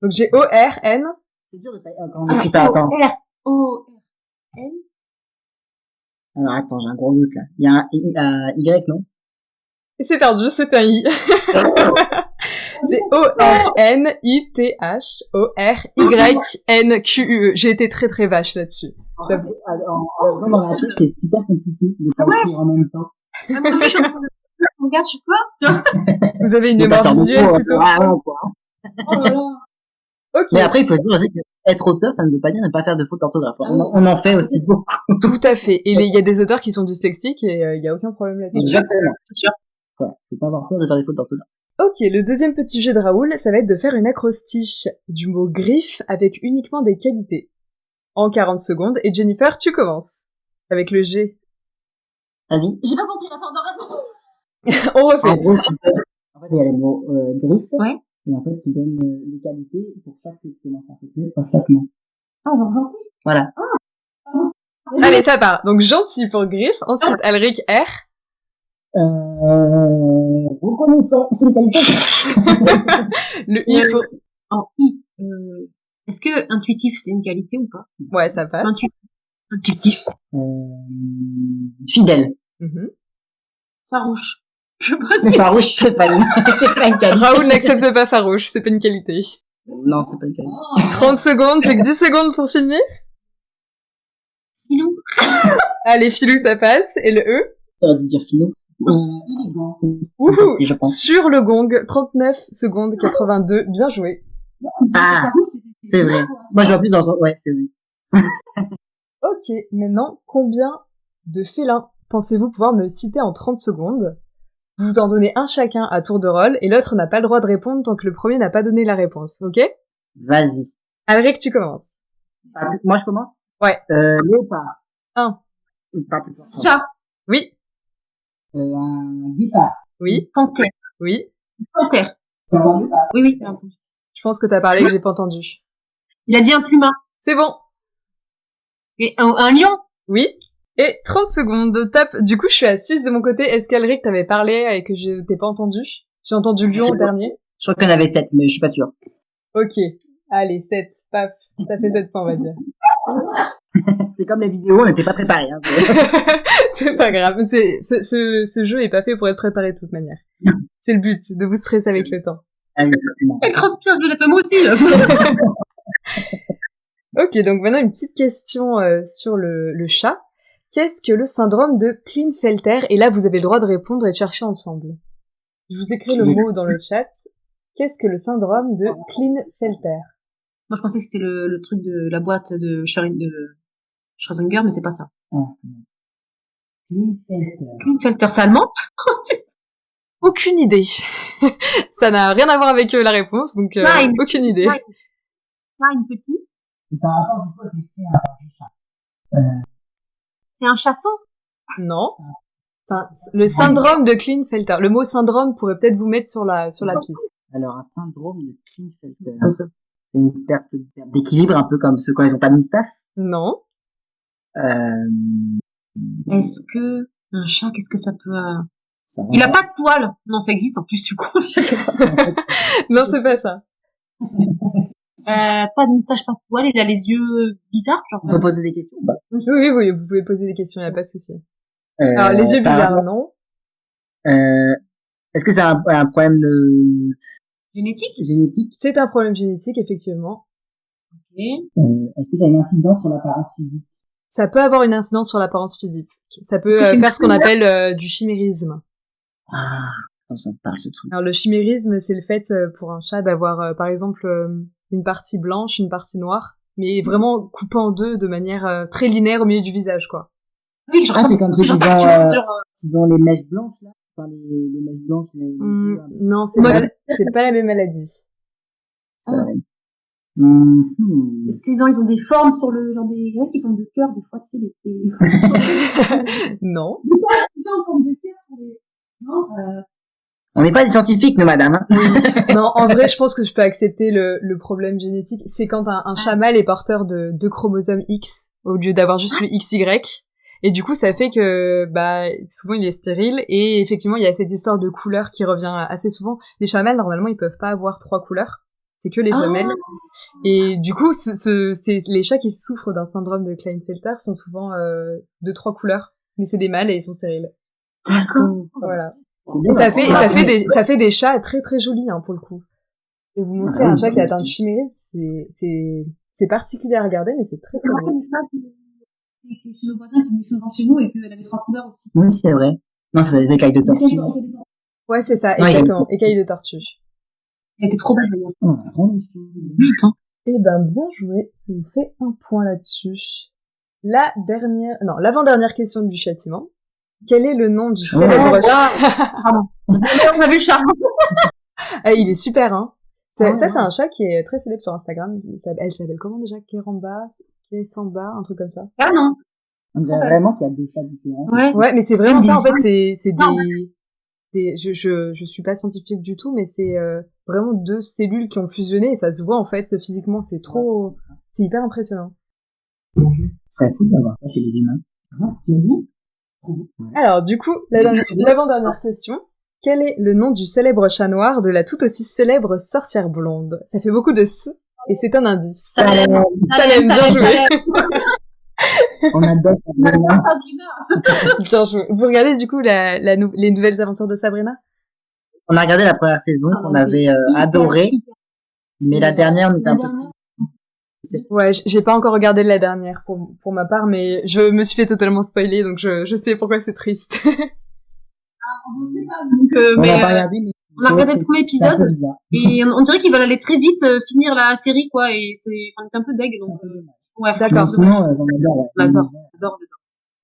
Donc j'ai O-R-N. C'est dur de pas, quand on écrit pas, attends. R. O. R. N. Alors, attends, j'ai un gros doute, là. Il y a un Y, non? Et c'est perdu, c'est un I. C'est O-R-N-I-T-H-O-R-Y-N-Q-U-E. J'ai été très très vache là-dessus. En faisant dans la tête, c'est super compliqué de pas écrire en même temps. Ah, moi, je suis en train de regarde, je sais quoi? Vous avez une Mais mémoire pas sur visuelle beaucoup, plutôt. vraiment, quoi. Oh là là. Ok, Mais après, il faut se dire aussi que être auteur, ça ne veut pas dire ne pas faire de fautes d'orthographe. On en fait aussi beaucoup. tout à fait. Et il y a des auteurs qui sont dyslexiques et il y a aucun problème là-dessus. Exactement. C'est sûr. Quoi. Faut pas avoir peur de faire des fautes d'orthographe. Ok, le deuxième petit jeu de Raoul, ça va être de faire une acrostiche du mot griffe avec uniquement des qualités. En 40 secondes. Et Jennifer, tu commences. Avec le G. Vas-y. J'ai pas compris, attends. On refait. En gros, en fait, il y a le mot griffe. Ouais. Et en fait, tu donnes les qualités pour chaque chaque mot. Ah, genre gentil. Voilà. Allez, ça part. Donc gentil pour griffe. Ensuite, Alric R. Reconnaissant, c'est une qualité. Le I pour... En I. Est-ce que intuitif, c'est une qualité ou pas? Ouais, ça passe. Intuitif. Fidèle. Mhm. Farouche. Je sais pas Mais si... farouche, c'est pas une qualité. Raoul n'accepte pas farouche, c'est pas une qualité. Non, c'est pas une qualité. 30 secondes, plus que 10 secondes pour finir. Filou. Allez, Filou, ça passe. Et le E. T'aurais dû dire philo. Élégant. Wouhou. Je pense. Sur le gong, 39 secondes 82. Bien joué. Ah, c'est vrai. Moi, je vois plus dans le... Ouais, c'est vrai. Ok, maintenant, combien de félins pensez-vous pouvoir me citer en 30 secondes? Vous en donnez un chacun à tour de rôle, et l'autre n'a pas le droit de répondre tant que le premier n'a pas donné la réponse, ok? Vas-y. Alric, tu commences. Moi, je commence? Ouais. Léopard. 1. Pas plus fort. Chat. Oui. Un guitare. Oui. Panthère. Oui. Panthère. Un guitare. Oui. J'ai entendu. Je pense que t'as parlé que j'ai pas entendu. Il a dit un plumard. C'est bon. Et un lion. Oui. Et 30 secondes, tape. Du coup, je suis à 6 de mon côté. Est-ce qu'Alric t'avait parlé et que je t'ai pas entendu? J'ai entendu Lyon C'est au bon. dernier. Je crois qu'il y en avait 7, mais je suis pas sûr. Ok. Allez, 7. Paf. Ça fait 7 points, on va dire. C'est comme les vidéos, on n'était pas préparés. Hein. C'est pas grave. Ce jeu est pas fait pour être préparé de toute manière. C'est le but, de vous stresser avec le temps. Ah oui, exactement. Elle transpire de la moi aussi, là. Ok, donc maintenant une petite question sur le chat. Qu'est-ce que le syndrome de Klinefelter? Et là, vous avez le droit de répondre et de chercher ensemble. Je vous écris le mot dans le chat. Qu'est-ce que le syndrome de Klinefelter? Moi, je pensais que c'était le truc de la boîte de Schrödinger, mais c'est pas ça. Klinefelter, c'est allemand? Aucune idée. Ça n'a rien à voir avec la réponse, donc Klein. aucune idée. Klein petit. C'est un rapport du coup avec les faits du chat. C'est un chaton? Non. Le syndrome de Klinefelter. Le mot syndrome pourrait peut-être vous mettre sur la piste. Alors, un syndrome de Klinefelter. C'est une perte d'équilibre, un peu comme ceux quand ils ont pas de moustache. Non. Est-ce que un chat, qu'est-ce que ça peut... Ça Il a pas de poils. Non, ça existe en plus, du coup. Non, c'est pas ça. Pas de moustache, pas de poils. Il a les yeux bizarres, genre. On peut poser des questions. Oui, vous pouvez poser des questions, y a pas de souci. Alors, les yeux bizarres, non. Est-ce que c'est un problème génétique? C'est un problème génétique, effectivement. Ok. Est-ce que ça a une incidence sur l'apparence physique? Ça peut avoir une incidence sur l'apparence physique. Ça peut faire ce qu'on appelle du chimérisme. Ah, attends, ça me parle ce truc. Alors le chimérisme, c'est le fait pour un chat d'avoir, par exemple, une partie blanche, une partie noire, mais vraiment coupée en deux de manière très linéaire au milieu du visage, quoi. Oui, genre, c'est comme ceux qui ont les mèches blanches, là. Enfin, les mèches blanches, les yeux, non, c'est pas la même maladie. c'est la même. Est-ce qu'ils ont des formes sur le genre des qui font des cœurs des fois, tu sais, Non. Des taches, tu sais, en forme de cœur sur les. Non. On n'est pas des scientifiques, nous, madame. Hein. Non, en vrai, je pense que je peux accepter le problème génétique. C'est quand un chat mâle est porteur de 2 chromosomes X au lieu d'avoir juste le XY. Et du coup, ça fait que, souvent il est stérile. Et effectivement, il y a cette histoire de couleur qui revient assez souvent. Les chats mâles, normalement, ils peuvent pas avoir 3 couleurs. C'est que les femelles. Et du coup, c'est les chats qui souffrent d'un syndrome de Klinefelter sont souvent de 3 couleurs. Mais c'est des mâles et ils sont stériles. D'accord. Voilà. Et ça fait des chats très très jolis, hein, pour le coup. Et vous montrer un chat qui a atteint le chimérisme, c'est particulier à regarder, mais c'est très très beau. C'est chez nos voisins qui venait souvent chez nous et qu'elle avait 3 couleurs aussi. Oui, c'est vrai. Non, c'est des écailles de tortue. Ouais, c'est ça, exactement. Écailles de tortue. Elle était trop belle, d'ailleurs. Attends. Eh ben, bien joué. Ça nous fait un point là-dessus. L'avant-dernière question du châtiment. Quel est le nom du célèbre chat? Pardon. On a vu le chat. Il est super, hein. C'est un chat qui est très célèbre sur Instagram. Elle s'appelle comment déjà? Kessamba, un truc comme ça. Ah non. On dirait vraiment qu'il y a 2 chats différents. Ouais, mais c'est vraiment ça, en fait, c'est je suis pas scientifique du tout, mais c'est vraiment 2 cellules qui ont fusionné et ça se voit, en fait, physiquement, c'est hyper impressionnant. Ce serait fou d'avoir ça chez les humains. Alors, du coup, l'avant-dernière question. Quel est le nom du célèbre chat noir de la tout aussi célèbre sorcière blonde? Ça fait beaucoup de S, et c'est un indice. Salem, bien joué. On adore Sabrina. Bien joué. Vous regardez, du coup, les nouvelles aventures de Sabrina? On a regardé la première saison, qu'on avait adorée, mais la dernière, on était un peu plus... Ouais, j'ai pas encore regardé la dernière pour ma part, mais je me suis fait totalement spoiler, donc je sais pourquoi c'est triste. On sait pas, donc, on n'a pas regardé, mais on a regardé le premier épisode, et on dirait qu'ils veulent aller très vite finir la série, quoi, et on était un peu deg, donc, ouais. D'accord. Sinon, j'en adore.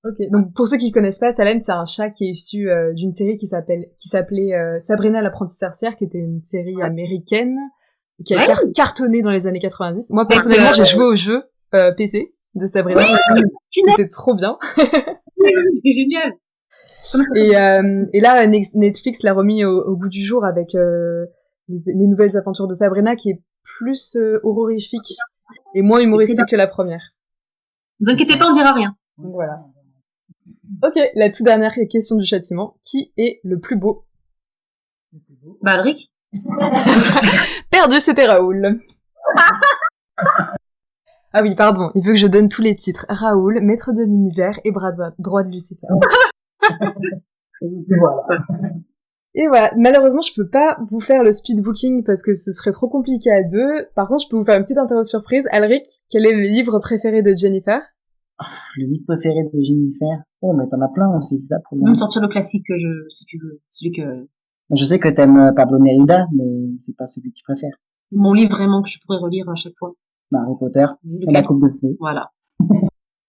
Ok, donc pour ceux qui connaissent pas, Salem, c'est un chat qui est issu d'une série qui s'appelait Sabrina l'apprentie sorcière, qui était une série américaine, qui a cartonné dans les années 90. Moi, personnellement, j'ai joué au jeu PC de Sabrina. C'était trop bien. C'est génial. Et là, Netflix l'a remis au goût du jour avec les nouvelles aventures de Sabrina, qui est plus horrifique et moins humoristique que la première. Ne vous inquiétez pas, on dira rien. Donc voilà. Ok, la toute dernière question du châtiment. Qui est le plus beau? Alric. Perdu, c'était Raoul. Ah oui, pardon, il veut que je donne tous les titres. Raoul, maître de l'univers et bras droit de Lucifer. Et voilà, malheureusement, je peux pas vous faire le speed booking parce que ce serait trop compliqué à 2. Par contre, je peux vous faire une petite interview surprise. Alric, quel est le livre préféré de Jennifer? Le livre préféré de Jennifer? Oh, mais t'en as plein aussi, c'est ça. Tu peux me sortir le classique si tu veux. Je sais que t'aimes Pablo Neruda, mais c'est pas celui que tu préfères. Mon livre vraiment que je pourrais relire à chaque fois. Harry Potter et la Coupe de Feu. Voilà.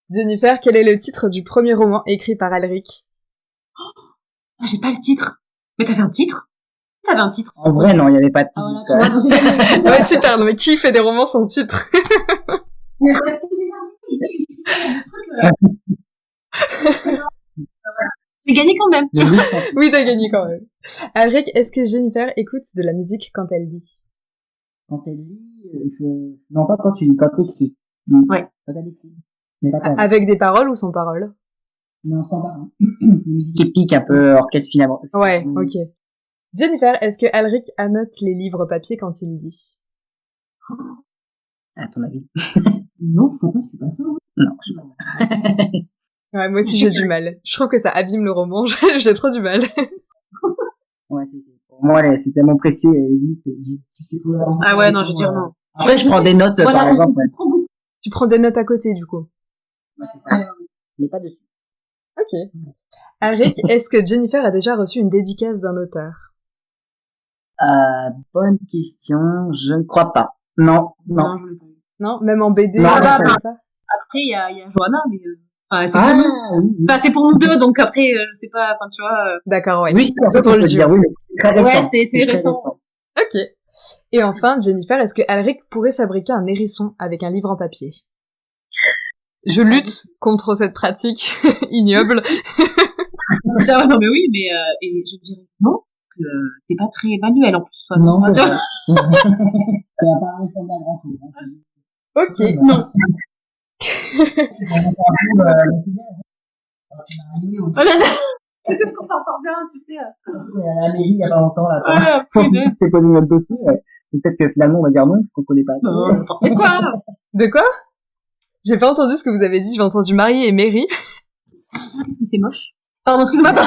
Jennifer, quel est le titre du premier roman écrit par Alric? J'ai pas le titre. Mais t'avais un titre? En vrai, non, il y avait pas de titre. Ouais, super, mais qui fait des romans sans titre? J'ai gagné quand même. Oui, t'as gagné quand même. Alric, est-ce que Jennifer écoute de la musique quand elle lit? Quand elle lit, non, pas quand tu lis, quand t'écris. Ouais. Quand elle écrit. Mais pas quand même. Avec des paroles ou sans paroles? Non, sans paroles. Une musique épique, un peu orchestre finalement. Ouais, ok. Jennifer, est-ce que Alric annote les livres papier quand il lit? À ton avis? Non, je crois pas que c'est pas ça. Non, je sais pas. Ouais, moi aussi j'ai du mal. Je trouve que ça abîme le roman, j'ai trop du mal. Ouais, pour moi, c'est tellement précieux et Ah ouais, non, je veux dire non. Après, je prends des notes, Voilà, par exemple. Ouais. Tu prends des notes à côté, du coup. Ouais, c'est ça. Mais pas dessus. Ok. Alric, est-ce que Jennifer a déjà reçu une dédicace d'un auteur? Bonne question. Je ne crois pas. Non. Non, je l'ai pas eu. Non, même en BD, Non, comme ça. Après, il y a Johanna, mais c'est Ah, pour nous. oui. Enfin, c'est pour nous deux, donc après, je sais pas, enfin, tu vois. D'accord, ouais. Oui, C'est pour le duo. dire, oui, mais c'est très récent. Ouais, c'est très récent. Ok. Et enfin, Jennifer, est-ce que Alric pourrait fabriquer un hérisson avec un livre en papier? Je lutte contre cette pratique ignoble. Non, mais oui, mais et je dirais non, que t'es pas très manuel en plus, toi. Non, tu c'est vois. vrai. Ça va pas ressembler à grand chose. Ok. Non. C'est ce qu'on s'entend bien, tu sais. À la mairie, il y a pas longtemps, là. Ouais, On s'est posé notre dossier. Peut-être que finalement, on va dire non, parce qu'on connaît pas. Non, n'importe quoi. De quoi? J'ai pas entendu ce que vous avez dit, j'ai entendu mariée et mairie. Parce que c'est moche. Pardon, excuse-moi. Je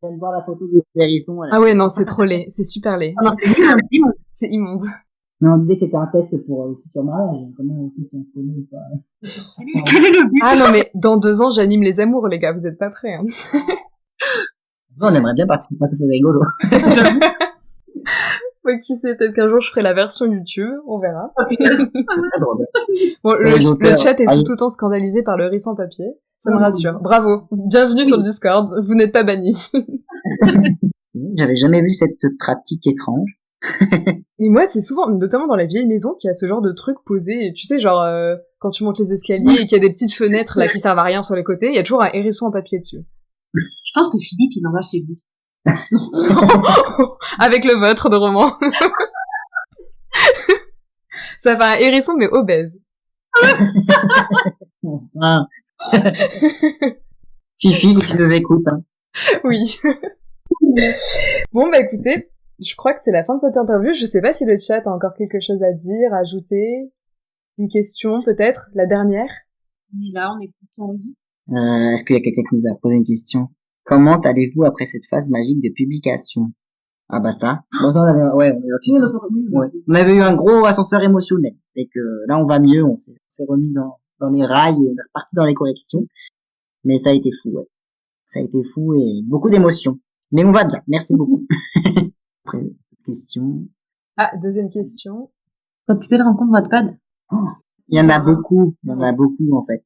viens de voir la photo des hérissons. Ah ouais, non, c'est trop laid, c'est super laid. Ah non, c'est immonde. C'est immonde. Mais on disait que c'était un test pour le futur mariage. Comment on sait si on se connaît ou pas? Quel est le but? Ah non, mais dans 2 ans, j'anime les amours, les gars, vous êtes pas prêts, hein. On aimerait bien participer, c'est rigolo. Ouais, qui sait, peut-être qu'un jour je ferai la version YouTube, on verra. C'est drôle. Bon, Sur les le auteurs. chat est Ah oui. tout autant scandalisé par le hérisson en papier. Ça me rassure. Bravo. Bienvenue sur le Discord. Vous n'êtes pas bannis. J'avais jamais vu cette pratique étrange. Et moi, c'est souvent, notamment dans les vieilles maisons, qu'il y a ce genre de truc posé. Tu sais, genre, quand tu montes les escaliers et qu'il y a des petites fenêtres là qui servent à rien sur les côtés, il y a toujours un hérisson en papier dessus. Je pense que Philippe, il en a chez lui. Avec le vôtre de roman. Ça fait un hérisson mais obèse. Enfin. Fifi, si tu nous écoutes, hein. Oui. Bon, bah écoutez, je crois que c'est la fin de cette interview. Je sais pas si le chat a encore quelque chose à dire, à ajouter. Une question, peut-être, la dernière. On est là, on est tout en vie. Est-ce qu'il y a quelqu'un qui nous a posé une question? Comment allez-vous après cette phase magique de publication? Ah bah ça. Bon, ça on avait, ouais. On avait eu un gros ascenseur émotionnel. Et que là on va mieux, on s'est remis dans les rails et on est reparti dans les corrections. Mais ça a été fou, ouais. Ça a été fou et beaucoup d'émotions. Mais on va bien. Merci beaucoup. Après, question. Ah, deuxième question. Quand tu fais le rencontre Wattpad? Il y en a beaucoup. Il y en a beaucoup, en fait.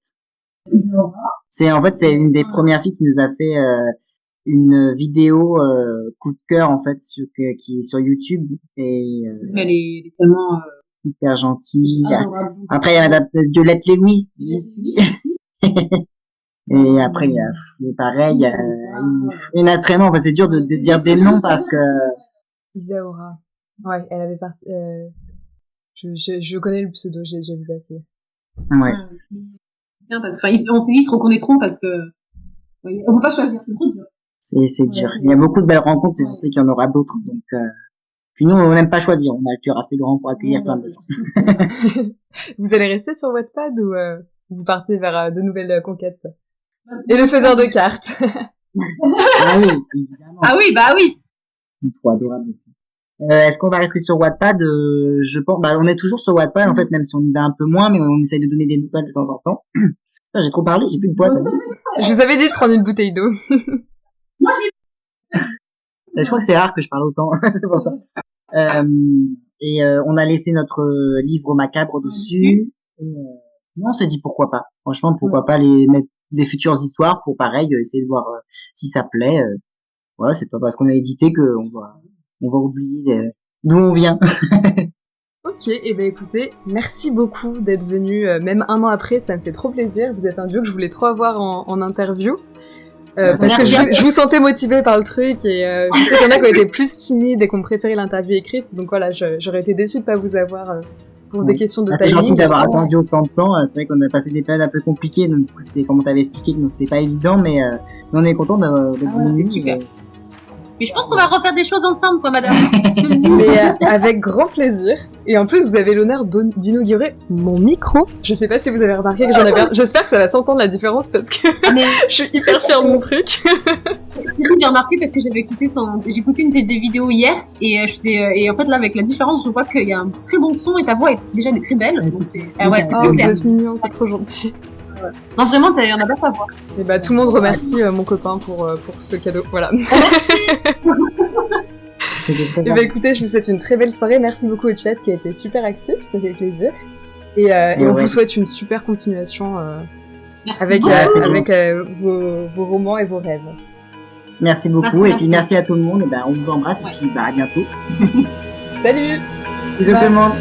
C'est une des premières filles qui nous a fait une vidéo coup de cœur en fait qui est sur YouTube et Elle est tellement hyper gentille. adorable. Après il y a Madame Violette Lewis et après il y a pareil il y en a très non, enfin c'est dur de dire des noms parce que Isaura. Ouais, elle avait parti. Je connais le pseudo, j'ai déjà vu passer. ouais. Bien parce que on s'est dit ils se reconnaîtront parce que on peut pas choisir, c'est trop dur. C'est dur. Il y a beaucoup de belles rencontres et on sait qu'il y en aura d'autres donc puis nous on n'aime pas choisir, on a le cœur assez grand pour accueillir plein de gens. Vous allez rester sur Wattpad ou vous partez vers de nouvelles conquêtes? Et le faiseur de cartes. Ah oui, évidemment. Ah oui, bah oui. Ils sont trop adorables aussi. Est-ce qu'on va rester sur Wattpad? Je pense, on est toujours sur Wattpad en fait, même si on y va un peu moins, mais on essaye de donner des nouvelles de temps en temps. Putain, j'ai trop parlé, j'ai plus de voix. Je vous avais dit de prendre une bouteille d'eau. Moi Je crois que c'est rare que je parle autant, c'est pour ça. On a laissé notre livre macabre dessus. Et on se dit pourquoi pas. Franchement, pourquoi pas les mettre des futures histoires pour pareil essayer de voir si ça plaît. Ouais, c'est pas parce qu'on a édité que on va oublier d'où on vient. Ok, et ben écoutez, merci beaucoup d'être venu, même 1 an après, ça me fait trop plaisir. Vous êtes un duo que je voulais trop avoir en interview. Parce que je vous sentais motivé par le truc et je sais qu'il y en a qui ont été plus timides et qui ont préféré l'interview écrite, donc voilà, j'aurais été déçue de pas vous avoir pour des questions de C'est timing. gentil d'avoir attendu autant de temps. C'est vrai qu'on a passé des périodes un peu compliquées, donc du coup c'était comme on t'avait expliqué, donc c'était pas évident, mais on est content d'être venu. Mais je pense qu'on va refaire des choses ensemble, quoi, madame. Je te le dis. Mais avec grand plaisir. Et en plus, vous avez l'honneur d'inaugurer mon micro. Je sais pas si vous avez remarqué que j'en avais un. J'espère que ça va s'entendre la différence parce que Mais je suis hyper fière de mon truc. j'ai remarqué parce que j'ai écouté une de tes vidéos hier et en fait là avec la différence, je vois qu'il y a un très bon son et ta voix est déjà très belle. Donc c'est c'est Oh, vous clair. êtes mignons, c'est trop gentil. Non vraiment, il y en a pas ta voix. Et bah, tout le monde remercie mon copain pour ce cadeau. Voilà. Et bah, écoutez, je vous souhaite une très belle soirée. Merci beaucoup au chat qui a été super actif, ça fait plaisir. Et on vous souhaite une super continuation avec vos romans et vos rêves. Merci beaucoup, et puis merci à tout le monde, et ben on vous embrasse, et puis à bientôt. Salut! Bisous tout le monde!